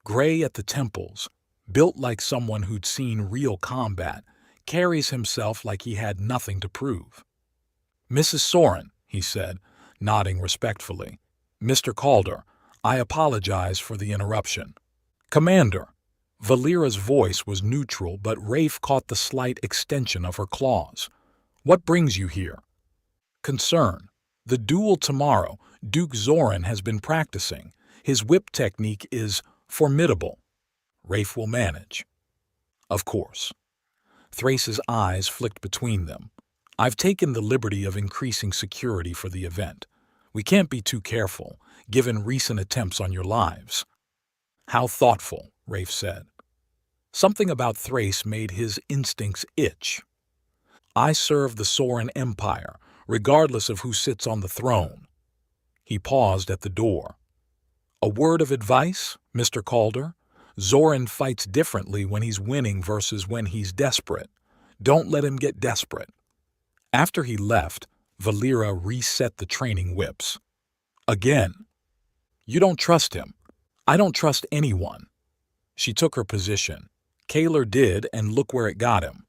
Gray at the temples, built like someone who'd seen real combat, carries himself like he had nothing to prove. Mrs. Soren, he said, nodding respectfully. Mr. Calder, I apologize for the interruption. Commander. Valera's voice was neutral, but Rafe caught the slight extension of her claws. What brings you here? Concern. The duel tomorrow, Duke Zoran has been practicing. His whip technique is formidable. Rafe will manage. Of course. Thrace's eyes flicked between them. I've taken the liberty of increasing security for the event. We can't be too careful, given recent attempts on your lives. How thoughtful, Rafe said. Something about Thrace made his instincts itch. I serve the Soren Empire, regardless of who sits on the throne. He paused at the door. A word of advice, Mr. Calder? Zoran fights differently when he's winning versus when he's desperate. Don't let him get desperate. After he left, Valera reset the training whips. Again. You don't trust him. I don't trust anyone. She took her position. Kalar did, and look where it got him.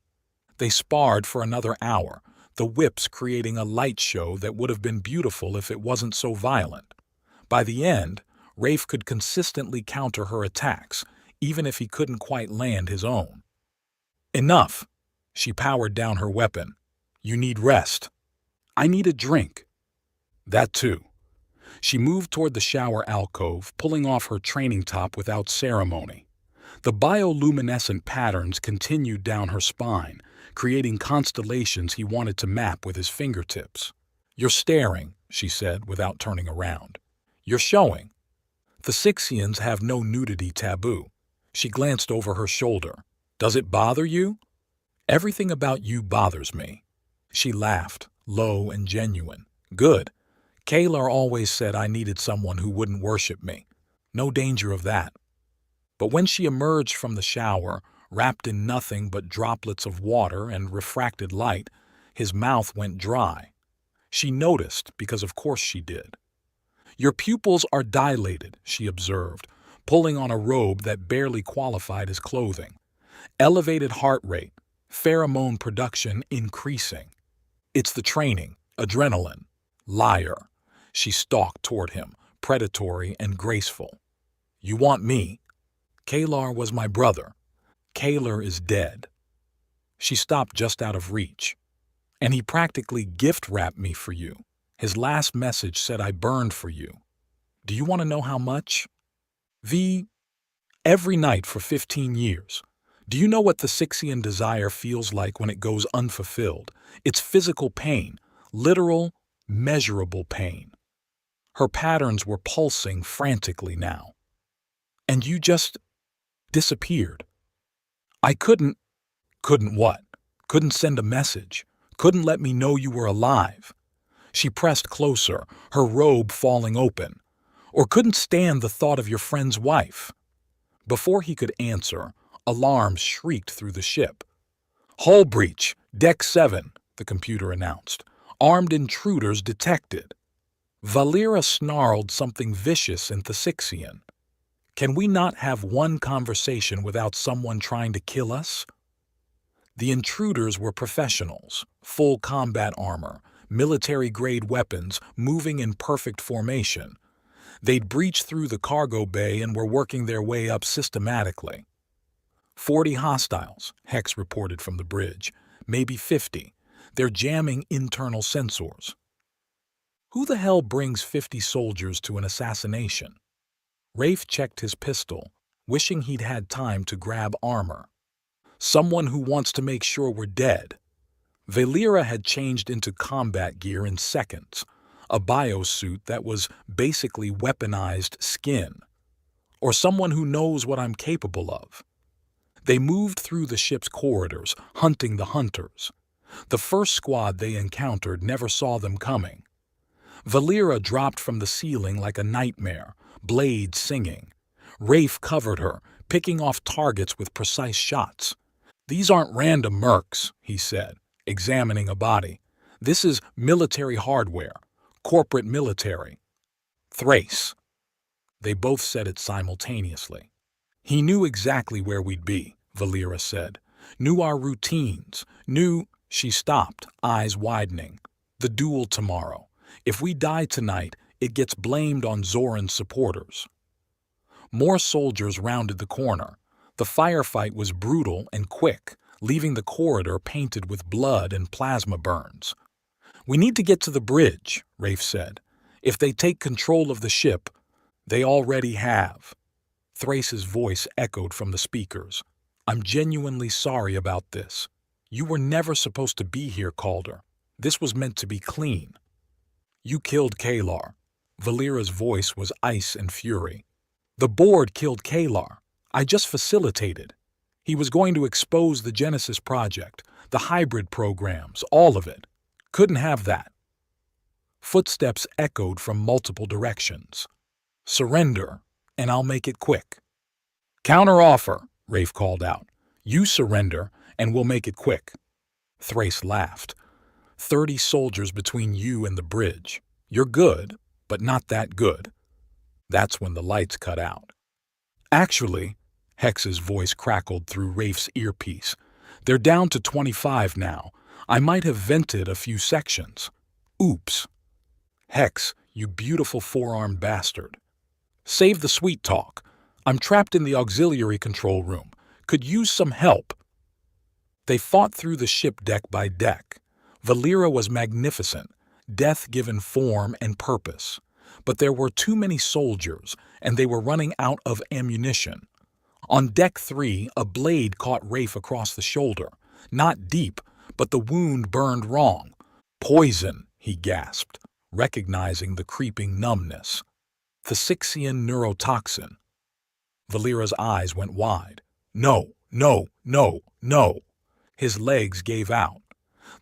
They sparred for another hour, the whips creating a light show that would have been beautiful if it wasn't so violent. By the end, Rafe could consistently counter her attacks, even if he couldn't quite land his own. Enough. She powered down her weapon. You need rest. I need a drink. That too. She moved toward the shower alcove, pulling off her training top without ceremony. The bioluminescent patterns continued down her spine, creating constellations he wanted to map with his fingertips. You're staring, she said without turning around. You're showing. The Sixians have no nudity taboo. She glanced over her shoulder. Does it bother you? Everything about you bothers me. She laughed, low and genuine. Good. Kalar always said I needed someone who wouldn't worship me. No danger of that. But when she emerged from the shower, wrapped in nothing but droplets of water and refracted light, his mouth went dry. She noticed, because of course she did. Your pupils are dilated, she observed, pulling on a robe that barely qualified as clothing. Elevated heart rate, pheromone production increasing. It's the training, adrenaline. Liar. She stalked toward him, predatory and graceful. You want me? Kalar was my brother. Kalar is dead. She stopped just out of reach. And he practically gift-wrapped me for you. His last message said I burned for you. Do you want to know how much? Every night for 15 years. Do you know what the Sixian desire feels like when it goes unfulfilled? It's physical pain, literal, measurable pain. Her patterns were pulsing frantically now. And you just... disappeared. I couldn't what? Couldn't send a message. Couldn't let me know you were alive. She pressed closer, her robe falling open. Or couldn't stand the thought of your friend's wife. Before he could answer, alarms shrieked through the ship. Hull breach, Deck 7, the computer announced. Armed intruders detected. Valera snarled something vicious in Thasixian. Can we not have one conversation without someone trying to kill us? The intruders were professionals, full combat armor, military-grade weapons, moving in perfect formation. They'd breached through the cargo bay and were working their way up systematically. 40 hostiles, Hex reported from the bridge. Maybe 50. They're jamming internal sensors. Who the hell brings 50 soldiers to an assassination? Rafe checked his pistol, wishing he'd had time to grab armor. Someone who wants to make sure we're dead. Valera had changed into combat gear in seconds, a biosuit that was basically weaponized skin. Or someone who knows what I'm capable of. They moved through the ship's corridors, hunting the hunters. The first squad they encountered never saw them coming. Valera dropped from the ceiling like a nightmare, blades singing. Rafe covered her, picking off targets with precise shots. These aren't random mercs, he said, examining a body. This is military hardware, corporate military. Thrace. They both said it simultaneously. He knew exactly where we'd be, Valera said. Knew our routines, knew... She stopped, eyes widening. The duel tomorrow. If we die tonight, it gets blamed on Zoran's supporters. More soldiers rounded the corner. The firefight was brutal and quick, leaving the corridor painted with blood and plasma burns. We need to get to the bridge, Rafe said. If they take control of the ship, they already have. Thrace's voice echoed from the speakers. I'm genuinely sorry about this. You were never supposed to be here, Calder. This was meant to be clean. You killed Kalar. Valera's voice was ice and fury. The board killed Kalar. I just facilitated. He was going to expose the Genesis project, the hybrid programs, all of it. Couldn't have that. Footsteps echoed from multiple directions. Surrender, and I'll make it quick. Counteroffer, Rafe called out. You surrender, and we'll make it quick. Thrace laughed. 30 soldiers between you and the bridge. You're good, but not that good. That's when the lights cut out. Actually, Hex's voice crackled through Rafe's earpiece. They're down to 25 now. I might have vented a few sections. Oops. Hex, you beautiful four-armed bastard. Save the sweet talk. I'm trapped in the auxiliary control room. Could use some help. They fought through the ship deck by deck. Valera was magnificent, death given form and purpose. But there were too many soldiers, and they were running out of ammunition. On Deck 3, a blade caught Rafe across the shoulder. Not deep, but the wound burned wrong. Poison, he gasped, recognizing the creeping numbness. Thasixian neurotoxin. Valera's eyes went wide. No, no, no, no. His legs gave out.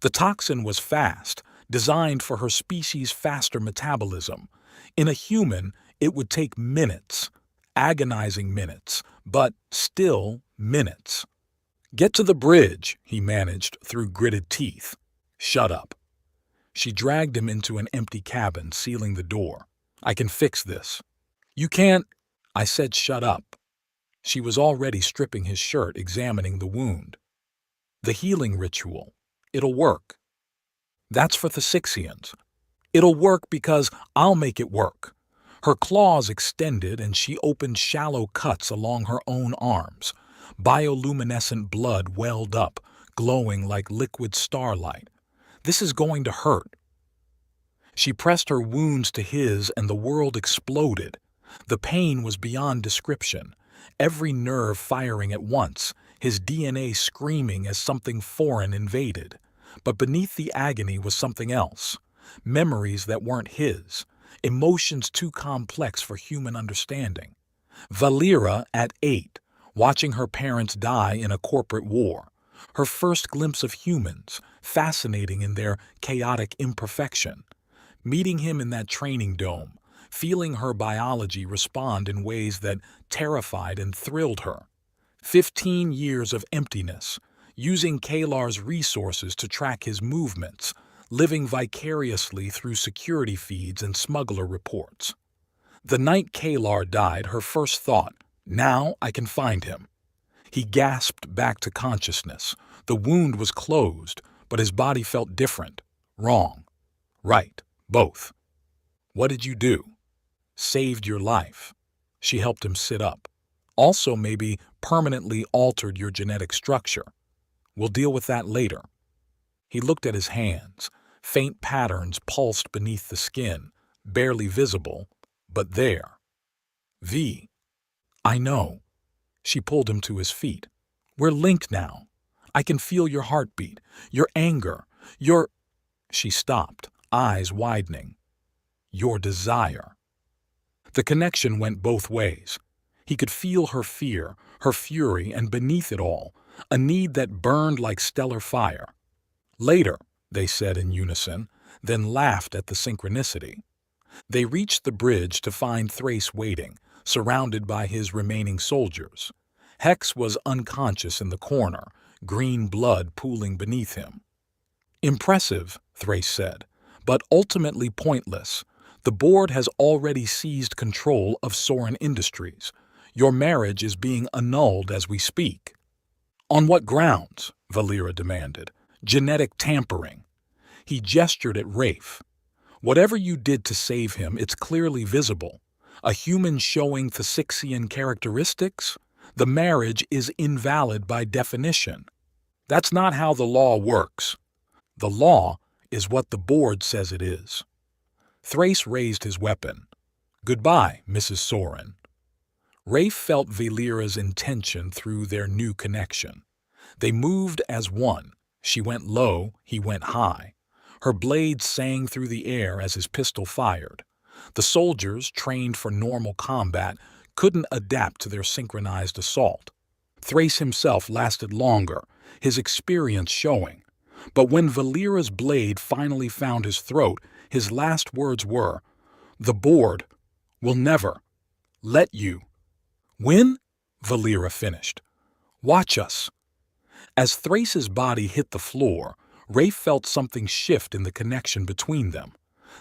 The toxin was fast, designed for her species' faster metabolism. In a human, it would take minutes, agonizing minutes, but still minutes. Get to the bridge, he managed through gritted teeth. Shut up. She dragged him into an empty cabin, sealing the door. I can fix this. You can't. I said shut up. She was already stripping his shirt, examining the wound. The healing ritual. It'll work. That's for Thasixians. It'll work because I'll make it work. Her claws extended and she opened shallow cuts along her own arms. Bioluminescent blood welled up, glowing like liquid starlight. This is going to hurt. She pressed her wounds to his and the world exploded. The pain was beyond description. Every nerve firing at once, his DNA screaming as something foreign invaded. But beneath the agony was something else. Memories that weren't his. Emotions too complex for human understanding. Valera at 8, watching her parents die in a corporate war, her first glimpse of humans, fascinating in their chaotic imperfection, meeting him in that training dome, feeling her biology respond in ways that terrified and thrilled her. 15 years of emptiness, using Kalar's resources to track his movements, living vicariously through security feeds and smuggler reports. The night Kalar died, her first thought, now I can find him. He gasped back to consciousness. The wound was closed, but his body felt different. Wrong. Right. Both. What did you do? Saved your life. She helped him sit up. Also maybe permanently altered your genetic structure. We'll deal with that later. He looked at his hands. Faint patterns pulsed beneath the skin, barely visible, but there. V. I know. She pulled him to his feet. We're linked now. I can feel your heartbeat, your anger, your... She stopped, eyes widening. Your desire. The connection went both ways. He could feel her fear, her fury, and beneath it all, a need that burned like stellar fire. Later, they said in unison, then laughed at the synchronicity. They reached the bridge to find Thrace waiting, surrounded by his remaining soldiers. Hex was unconscious in the corner, green blood pooling beneath him. Impressive, Thrace said, but ultimately pointless. The board has already seized control of Soren Industries. Your marriage is being annulled as we speak. On what grounds? Valera demanded. Genetic tampering. He gestured at Rafe. Whatever you did to save him, it's clearly visible. A human showing Thasixian characteristics? The marriage is invalid by definition. That's not how the law works. The law is what the board says it is. Thrace raised his weapon. Goodbye, Mrs. Soren. Rafe felt Valera's intention through their new connection. They moved as one. She went low, he went high. Her blade sang through the air as his pistol fired. The soldiers, trained for normal combat, couldn't adapt to their synchronized assault. Thrace himself lasted longer, his experience showing. But when Valera's blade finally found his throat, his last words were, "The board will never let you win," Valera finished. "Watch us." As Thrace's body hit the floor, Rafe felt something shift in the connection between them.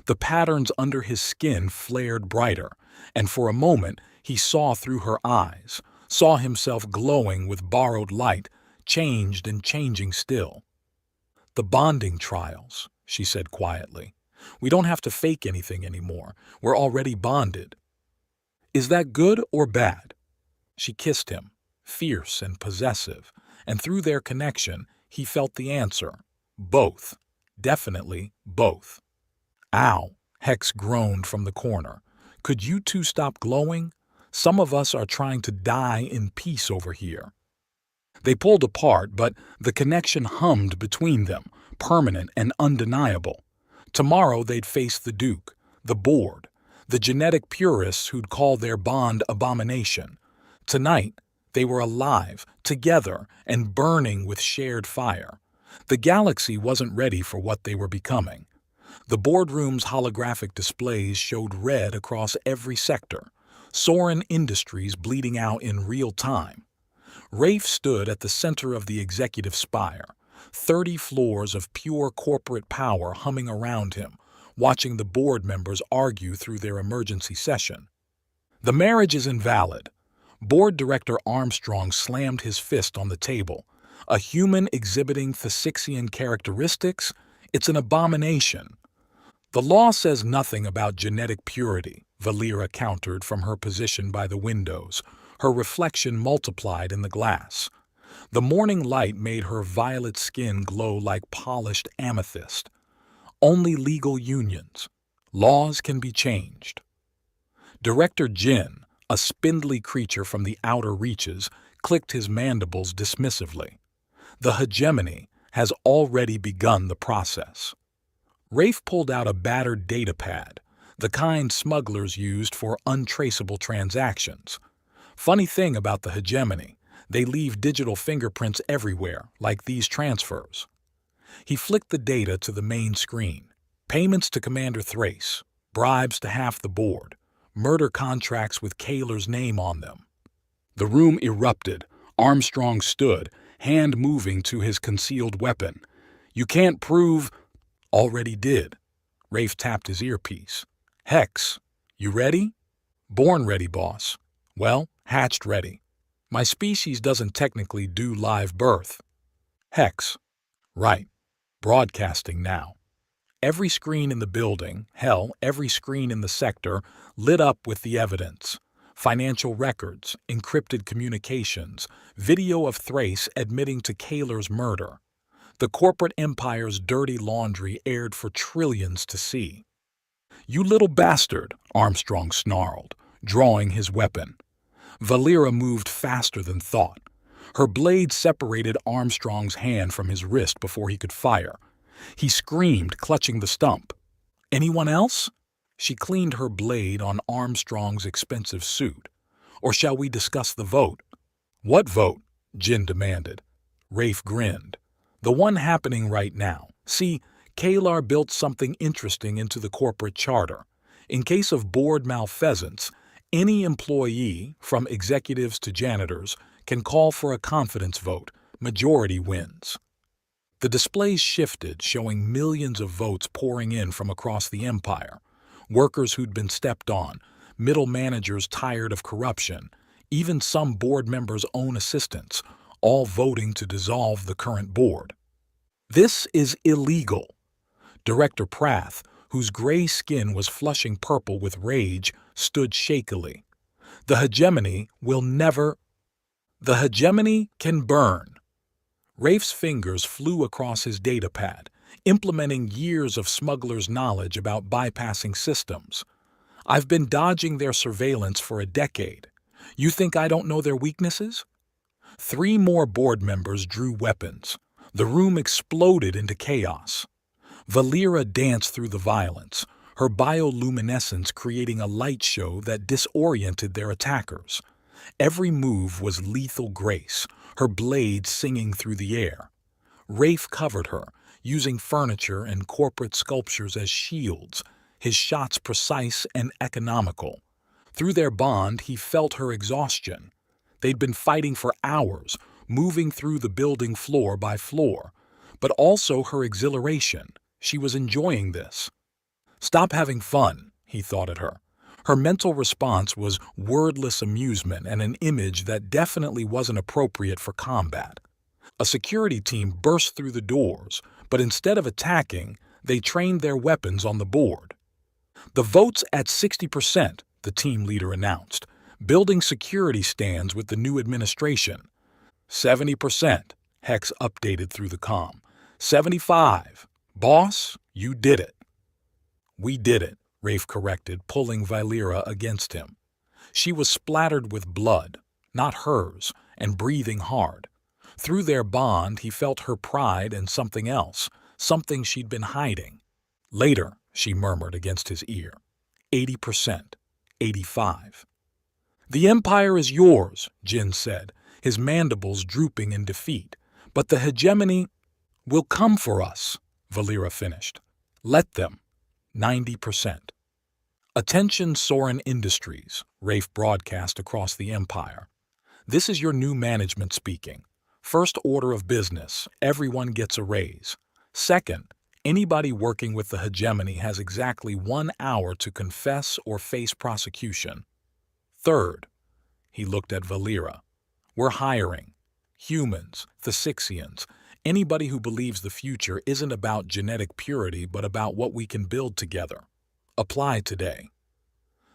The patterns under his skin flared brighter, and for a moment he saw through her eyes, saw himself glowing with borrowed light, changed and changing still. "The bonding trials," she said quietly. "We don't have to fake anything anymore. We're already bonded." "Is that good or bad?" She kissed him, fierce and possessive, and through their connection he felt the answer. Both. Definitely both. "Ow," Hex groaned from the corner. "Could you two stop glowing? Some of us are trying to die in peace over here." They pulled apart, but the connection hummed between them, permanent and undeniable. Tomorrow they'd face the Duke, the board, the genetic purists who'd call their bond abomination. Tonight, they were alive, together, and burning with shared fire. The galaxy wasn't ready for what they were becoming. The boardroom's holographic displays showed red across every sector, Soren Industries bleeding out in real time. Rafe stood at the center of the executive spire, 30 floors of pure corporate power humming around him, watching the board members argue through their emergency session. "The marriage is invalid." Board Director Armstrong slammed his fist on the table. "A human exhibiting Thasixian characteristics? It's an abomination." "The law says nothing about genetic purity," Valera countered from her position by the windows, her reflection multiplied in the glass. The morning light made her violet skin glow like polished amethyst. "Only legal unions. Laws can be changed." Director Jin, a spindly creature from the outer reaches, clicked his mandibles dismissively. "The hegemony has already begun the process." Rafe pulled out a battered datapad, the kind smugglers used for untraceable transactions. "Funny thing about the hegemony, They leave digital fingerprints everywhere, like these transfers. He flicked the data to the main screen. Payments to Commander Thrace, bribes to half the board, murder contracts with Kaler's name on them. The room erupted. Armstrong stood, hand moving to his concealed weapon. "You can't prove—" "Already did." Rafe tapped his earpiece. "Hex, you ready?" "Born ready, boss." "Well, hatched ready. My species doesn't technically do live birth." "Hex." "Right. Broadcasting now." Every screen in the building, hell, every screen in the sector, lit up with the evidence. Financial records, encrypted communications, video of Thrace admitting to Kaler's murder. The corporate empire's dirty laundry aired for trillions to see. "You little bastard," Armstrong snarled, drawing his weapon. Valera moved faster than thought. Her blade separated Armstrong's hand from his wrist before he could fire. He screamed, clutching the stump. "Anyone else?" She cleaned her blade on Armstrong's expensive suit. "Or shall we discuss the vote?" "What vote?" Jin demanded. Rafe grinned. "The one happening right now. See, Kalar built something interesting into the corporate charter. In case of board malfeasance, any employee, from executives to janitors, can call for a confidence vote. Majority wins." The displays shifted, showing millions of votes pouring in from across the empire. Workers who'd been stepped on, middle managers tired of corruption, even some board members' own assistants, all voting to dissolve the current board. "This is illegal." Director Prath, whose gray skin was flushing purple with rage, stood shakily. "The hegemony will never—" "The hegemony can burn." Rafe's fingers flew across his datapad, implementing years of smugglers' knowledge about bypassing systems. "I've been dodging their surveillance for a decade. You think I don't know their weaknesses?" 3 more board members drew weapons. The room exploded into chaos. Valera danced through the violence, her bioluminescence creating a light show that disoriented their attackers. Every move was lethal grace, her blade singing through the air. Rafe covered her, using furniture and corporate sculptures as shields, his shots precise and economical. Through their bond, he felt her exhaustion. They'd been fighting for hours, moving through the building floor by floor, but also her exhilaration. She was enjoying this. "Stop having fun," he thought at her. Her mental response was wordless amusement and an image that definitely wasn't appropriate for combat. A security team burst through the doors, but instead of attacking, they trained their weapons on the board. "The vote's at 60%, the team leader announced. "Building security stands with the new administration." 70%, Hex updated through the comm. 75. "Boss, you did it." "We did it," Rafe corrected, pulling Valera against him. She was splattered with blood, not hers, and breathing hard. Through their bond, he felt her pride and something else, something she'd been hiding. "Later," she murmured against his ear. 80%, 85. "The Empire is yours," Jin said, his mandibles drooping in defeat. "But the hegemony will come for us," Valera finished. "Let them." 90%. "Attention Soren Industries," Rafe broadcast across the empire. "This is your new management speaking. First order of business, everyone gets a raise. Second, anybody working with the hegemony has exactly 1 hour to confess or face prosecution. Third," he looked at Valera, "we're hiring. Humans, Thasixians, anybody who believes the future isn't about genetic purity but about what we can build together. Apply today."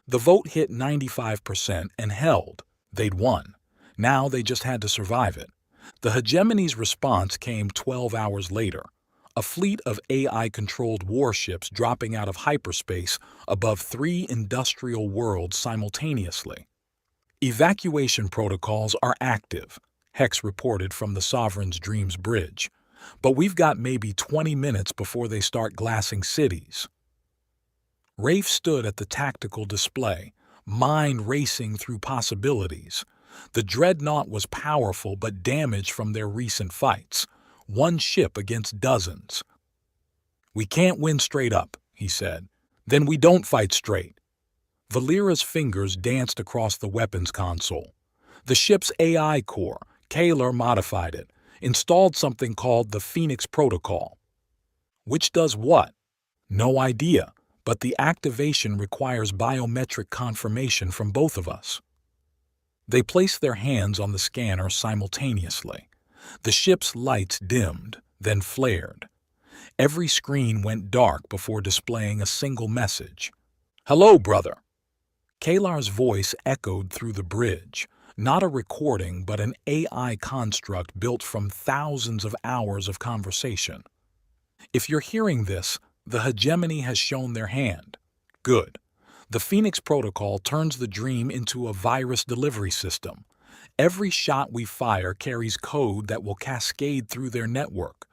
The vote hit 95% and held. They'd won. Now they just had to survive it. The hegemony's response came 12 hours later. A fleet of AI-controlled warships dropping out of hyperspace above 3 industrial worlds simultaneously. "Evacuation protocols are active," Hex reported from the Sovereign's Dreams Bridge. "But we've got maybe 20 minutes before they start glassing cities." Rafe stood at the tactical display, mind racing through possibilities. The dreadnought was powerful but damaged from their recent fights. One ship against dozens. "We can't win straight up," he said. "Then we don't fight straight." Valera's fingers danced across the weapons console. The ship's AI core, Kalar modified it, installed something called the Phoenix Protocol. Which does what? No idea, but the activation requires biometric confirmation from both of us. They placed their hands on the scanner simultaneously. The ship's lights dimmed, then flared. Every screen went dark before displaying a single message. "Hello, brother." Kalar's voice echoed through the bridge, not a recording but an AI construct built from thousands of hours of conversation. "If you're hearing this, the hegemony has shown their hand. Good. The Phoenix Protocol turns the dream into a virus delivery system. Every shot we fire carries code that will cascade through their network.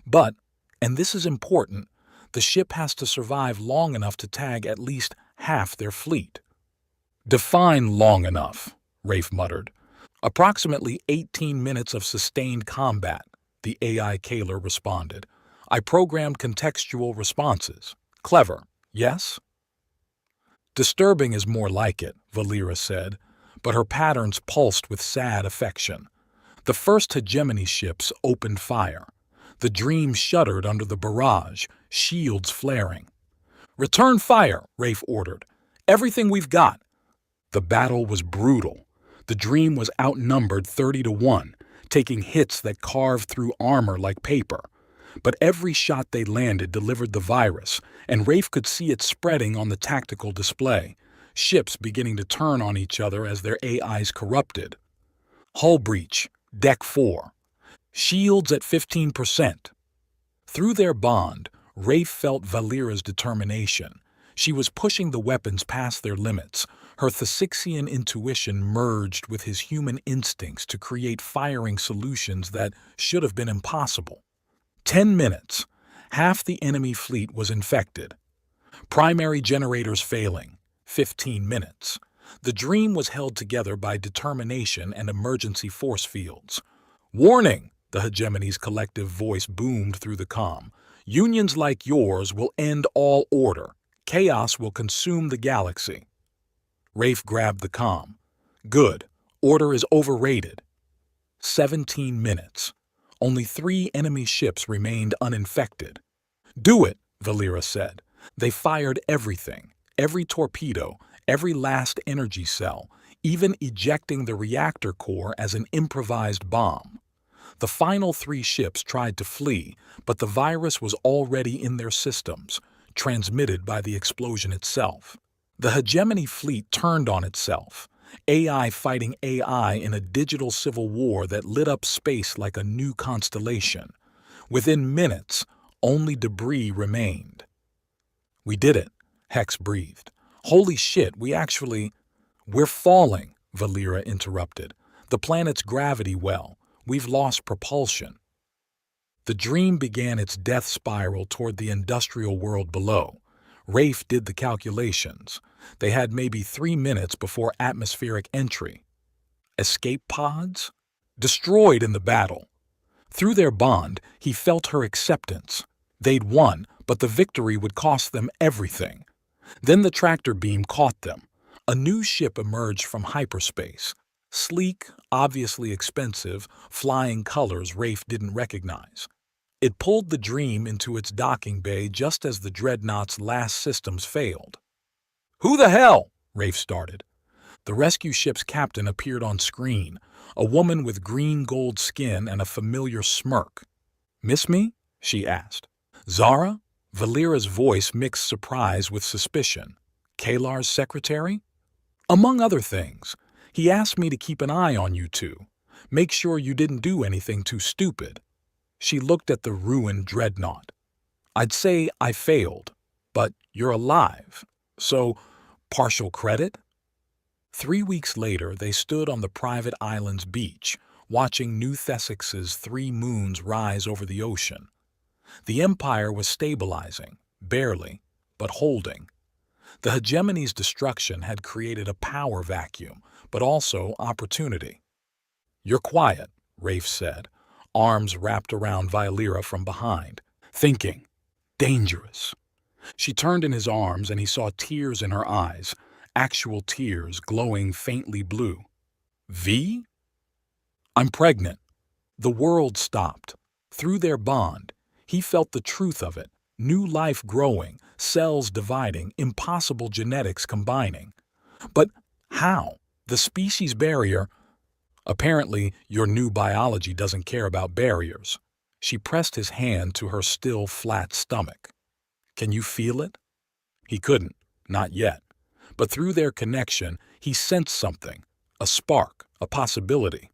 But, and this is important, the ship has to survive long enough to tag at least half their fleet." "Define long enough," Rafe muttered. "Approximately 18 minutes of sustained combat," the AI Kalar responded. "I programmed contextual responses. Clever, yes?" "Disturbing is more like it," Valera said, but her patterns pulsed with sad affection. The first hegemony ships opened fire. The dream shuddered under the barrage, shields flaring. "Return fire," Rafe ordered. "Everything we've got." The battle was brutal. The dream was outnumbered 30-1, taking hits that carved through armor like paper. But every shot they landed delivered the virus, and Rafe could see it spreading on the tactical display, ships beginning to turn on each other as their AIs corrupted. "Hull breach, Deck 4. Shields at 15%. Through their bond, Rafe felt Valera's determination. She was pushing the weapons past their limits. Her Thasixian intuition merged with his human instincts to create firing solutions that should have been impossible. 10 minutes. Half the enemy fleet was infected. Primary generators failing. 15 minutes. The dream was held together by determination and emergency force fields. "Warning!" the hegemony's collective voice boomed through the comm. "Unions like yours will end all order. Chaos will consume the galaxy." Rafe grabbed the comm. "Good. Order is overrated." 17 minutes. Only 3 enemy ships remained uninfected. "Do it," Valera said. They fired everything, every torpedo, every last energy cell, even ejecting the reactor core as an improvised bomb. The final 3 ships tried to flee, but the virus was already in their systems, transmitted by the explosion itself. The hegemony fleet turned on itself, AI fighting AI in a digital civil war that lit up space like a new constellation. Within minutes, only debris remained. "We did it," Hex breathed. "Holy shit, We're falling," Valera interrupted. "The planet's gravity well. We've lost propulsion." The dream began its death spiral toward the industrial world below. Rafe did the calculations. They had maybe 3 minutes before atmospheric entry. Escape pods? Destroyed in the battle. Through their bond, he felt her acceptance. They'd won, but the victory would cost them everything. Then the tractor beam caught them. A new ship emerged from hyperspace. Sleek, obviously expensive, flying colors Rafe didn't recognize. It pulled the dream into its docking bay just as the dreadnought's last systems failed. "Who the hell?" Rafe started. The rescue ship's captain appeared on screen, a woman with green-gold skin and a familiar smirk. "Miss me?" she asked. "Zara?" Valera's voice mixed surprise with suspicion. "Kalar's secretary?" "Among other things. He asked me to keep an eye on you two. Make sure you didn't do anything too stupid." She looked at the ruined dreadnought. "I'd say I failed, but you're alive. So, partial credit?" 3 weeks later, they stood on the private island's beach, watching New Thessix's 3 moons rise over the ocean. The Empire was stabilizing, barely, but holding. The hegemony's destruction had created a power vacuum, but also opportunity. "You're quiet," Rafe said, arms wrapped around Vylera from behind, thinking, dangerous. She turned in his arms and he saw tears in her eyes, actual tears glowing faintly blue. "V? I'm pregnant." The world stopped. Through their bond, he felt the truth of it. New life growing, cells dividing, impossible genetics combining. But how? The species barrier? Apparently, your new biology doesn't care about barriers. She pressed his hand to her still flat stomach. "Can you feel it?" He couldn't, not yet. But through their connection, he sensed something, a spark, a possibility.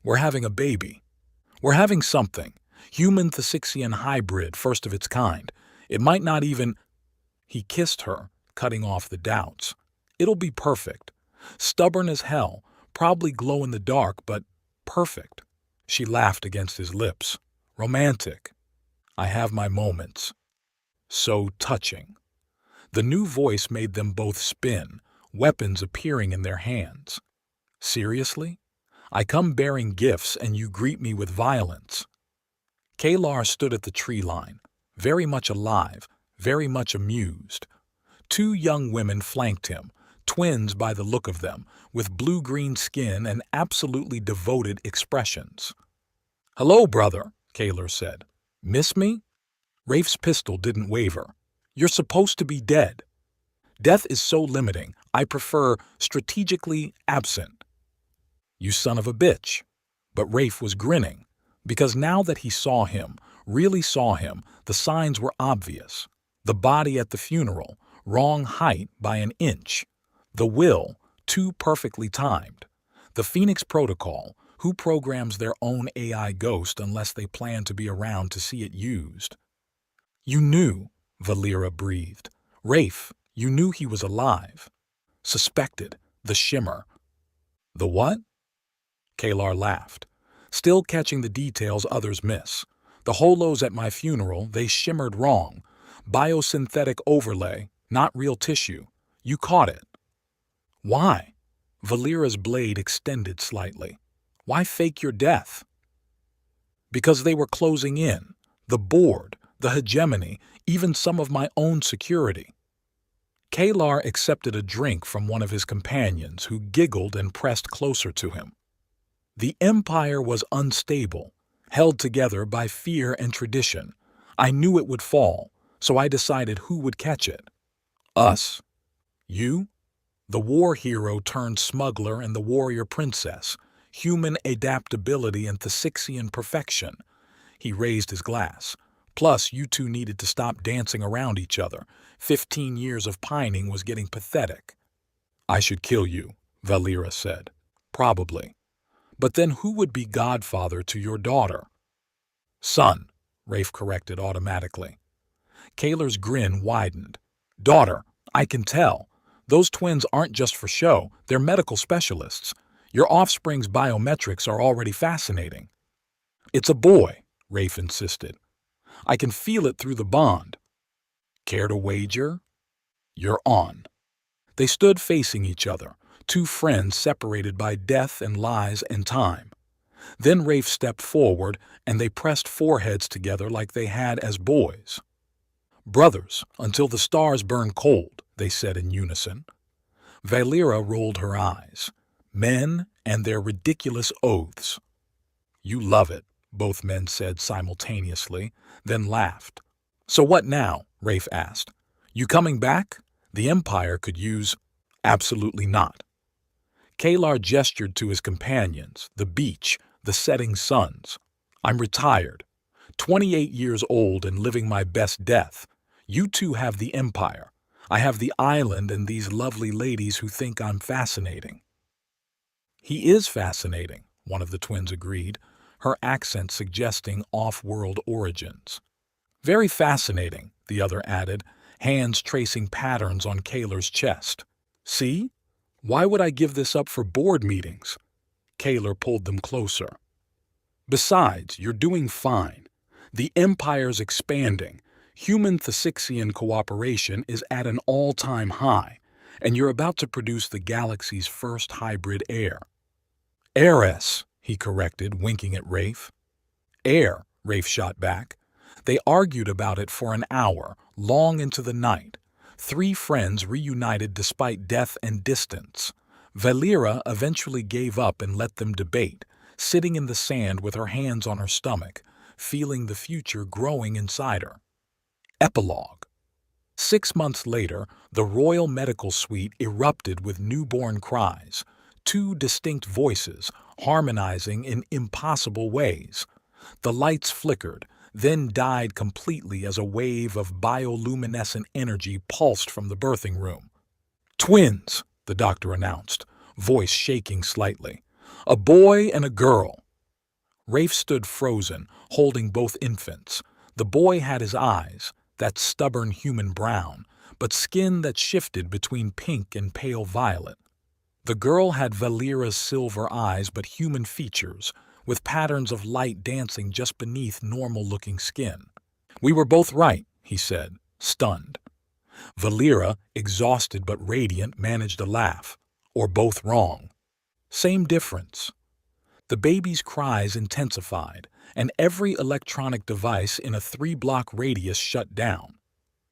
"We're having a baby. We're having something. Human Thasixian hybrid, first of its kind. It might not even—" He kissed her, cutting off the doubts. "It'll be perfect. Stubborn as hell, probably glow in the dark, but perfect." She laughed against his lips. "Romantic. I have my moments." So touching. The new voice made them both spin, weapons appearing in their hands. "Seriously? I come bearing gifts and you greet me with violence." Kalar stood at the tree line, very much alive, very much amused. Two young women flanked him, twins by the look of them, with blue-green skin and absolutely devoted expressions. "Hello, brother," Kalar said. "Miss me?" Rafe's pistol didn't waver. "You're supposed to be dead. Death is so limiting, I prefer strategically absent." "You son of a bitch." But Rafe was grinning, because now that he saw him, really saw him, the signs were obvious. The body at the funeral, wrong height by an inch. The will, too perfectly timed. The Phoenix Protocol, who programs their own AI ghost unless they plan to be around to see it used? "You knew," Vylera breathed. "Rafe, you knew he was alive." "Suspected," the shimmer. "The what?" Kalar laughed, still catching the details others miss. "The holos at my funeral, they shimmered wrong. Biosynthetic overlay, not real tissue. You caught it." "Why?" Vylera's blade extended slightly. "Why fake your death?" "Because they were closing in. The board, the hegemony, even some of my own security." Kalar accepted a drink from one of his companions, who giggled and pressed closer to him. "The empire was unstable, held together by fear and tradition. I knew it would fall, so I decided who would catch it. Us. You? The war hero turned smuggler and the warrior princess. Human adaptability and Thasixian perfection." He raised his glass. "Plus, you two needed to stop dancing around each other. 15 years of pining was getting pathetic." "I should kill you," Vylera said. "Probably. But then who would be godfather to your daughter?" "Son," Rafe corrected automatically. Kalar's grin widened. "Daughter, I can tell. Those twins aren't just for show, they're medical specialists. Your offspring's biometrics are already fascinating." "It's a boy," Rafe insisted. "I can feel it through the bond." "Care to wager?" "You're on." They stood facing each other, two friends separated by death and lies and time. Then Rafe stepped forward, and they pressed foreheads together like they had as boys. "Brothers, until the stars burn cold," they said in unison. Vylera rolled her eyes. Men and their ridiculous oaths. "You love it," both men said simultaneously, then laughed. "So what now?" Rafe asked. "You coming back? The Empire could use—" "Absolutely not." Kalar gestured to his companions, the beach, the setting suns. "I'm retired. 28 years old and living my best death. You two have the Empire. I have the island and these lovely ladies who think I'm fascinating." "He is fascinating," one of the twins agreed, her accent suggesting off-world origins. "Very fascinating," the other added, hands tracing patterns on Kalar's chest. "See? Why would I give this up for board meetings?" Kalar pulled them closer. "Besides, you're doing fine. The Empire's expanding. Human-Thasixian cooperation is at an all-time high, and you're about to produce the galaxy's first hybrid heir. Heiress, he corrected, winking at Rafe. Heir, Rafe shot back. They argued about it for an hour, long into the night. Three friends reunited despite death and distance. Valera eventually gave up and let them debate, sitting in the sand with her hands on her stomach, feeling the future growing inside her. Epilogue. 6 months later, the Royal Medical Suite erupted with newborn cries, two distinct voices harmonizing in impossible ways. The lights flickered, then died completely as a wave of bioluminescent energy pulsed from the birthing room. Twins, the doctor announced, voice shaking slightly. A boy and a girl. Rafe stood frozen, holding both infants. The boy had his eyes, that stubborn human brown, but skin that shifted between pink and pale violet. The girl had Valera's silver eyes but human features, with patterns of light dancing just beneath normal-looking skin. We were both right, he said, stunned. Valera, exhausted but radiant, managed a laugh. Or both wrong. Same difference. The baby's cries intensified, and every electronic device in a 3-block radius shut down.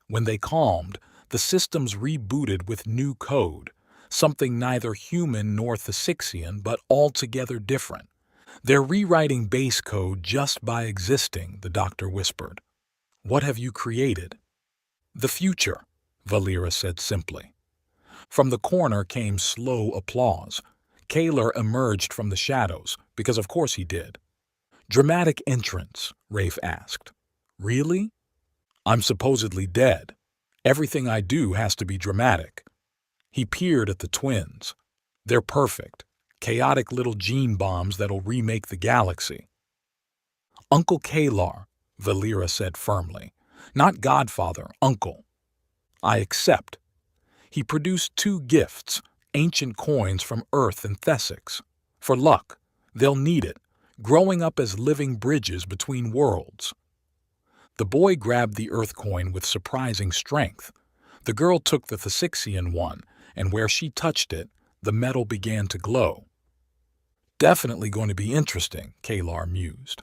When they calmed, the systems rebooted with new code, something neither human nor Thasixian but altogether different. They're rewriting base code just by existing, the doctor whispered. What have you created? The future, Valera said simply. From the corner came slow applause. Kaler emerged from the shadows, because of course he did. Dramatic entrance, Rafe asked. Really? I'm supposedly dead. Everything I do has to be dramatic. He peered at the twins. They're perfect. Chaotic little gene bombs that'll remake the galaxy. Uncle Kalar, Valera said firmly. Not Godfather, Uncle. I accept. He produced 2 gifts, ancient coins from Earth and Thesix. For luck. They'll need it, growing up as living bridges between worlds. The boy grabbed the Earth coin with surprising strength. The girl took the Thasixian one, and where she touched it, the metal began to glow. Definitely going to be interesting, Kalar mused.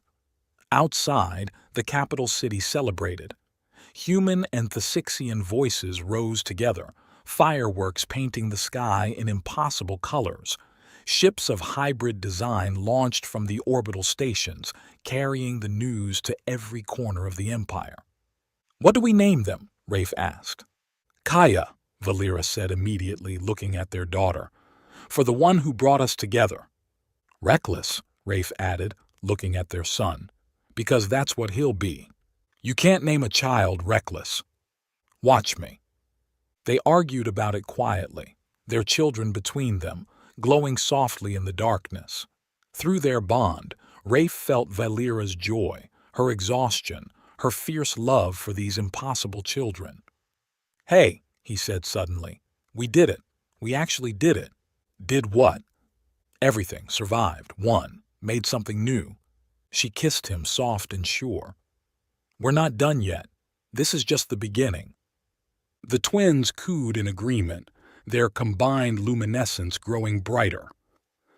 Outside, the capital city celebrated. Human and Thasixian voices rose together, fireworks painting the sky in impossible colors. Ships of hybrid design launched from the orbital stations, carrying the news to every corner of the empire. What do we name them? Rafe asked. Kaya, Valera said immediately, looking at their daughter. For the one who brought us together. Reckless, Rafe added, looking at their son. Because that's what he'll be. You can't name a child reckless. Watch me. They argued about it quietly, their children between them, glowing softly in the darkness. Through their bond, Rafe felt Valera's joy, her exhaustion, her fierce love for these impossible children. Hey, he said suddenly, we did it. We actually did it. Did what? Everything, survived, won, made something new. She kissed him, soft and sure. We're not done yet. This is just the beginning. The twins cooed in agreement, their combined luminescence growing brighter.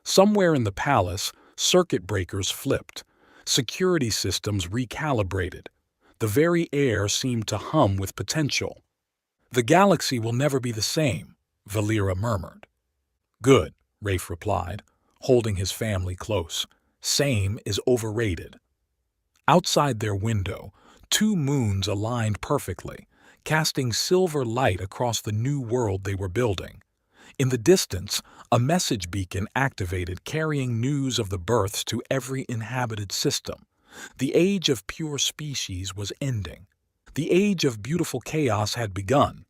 Somewhere in the palace, circuit breakers flipped, security systems recalibrated. The very air seemed to hum with potential. The galaxy will never be the same, Valera murmured. Good, Rafe replied, holding his family close. Same is overrated. Outside their window, 2 moons aligned perfectly, casting silver light across the new world they were building. In the distance, a message beacon activated, carrying news of the births to every inhabited system. The age of pure species was ending. The age of beautiful chaos had begun.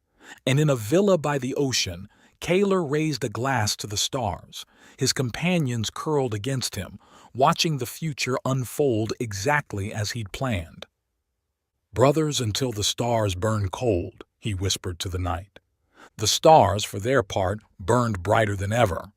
And in a villa by the ocean, Kaler raised a glass to the stars. His companions curled against him, watching the future unfold exactly as he'd planned. Brothers until the stars burn cold, he whispered to the night. The stars, for their part, burned brighter than ever.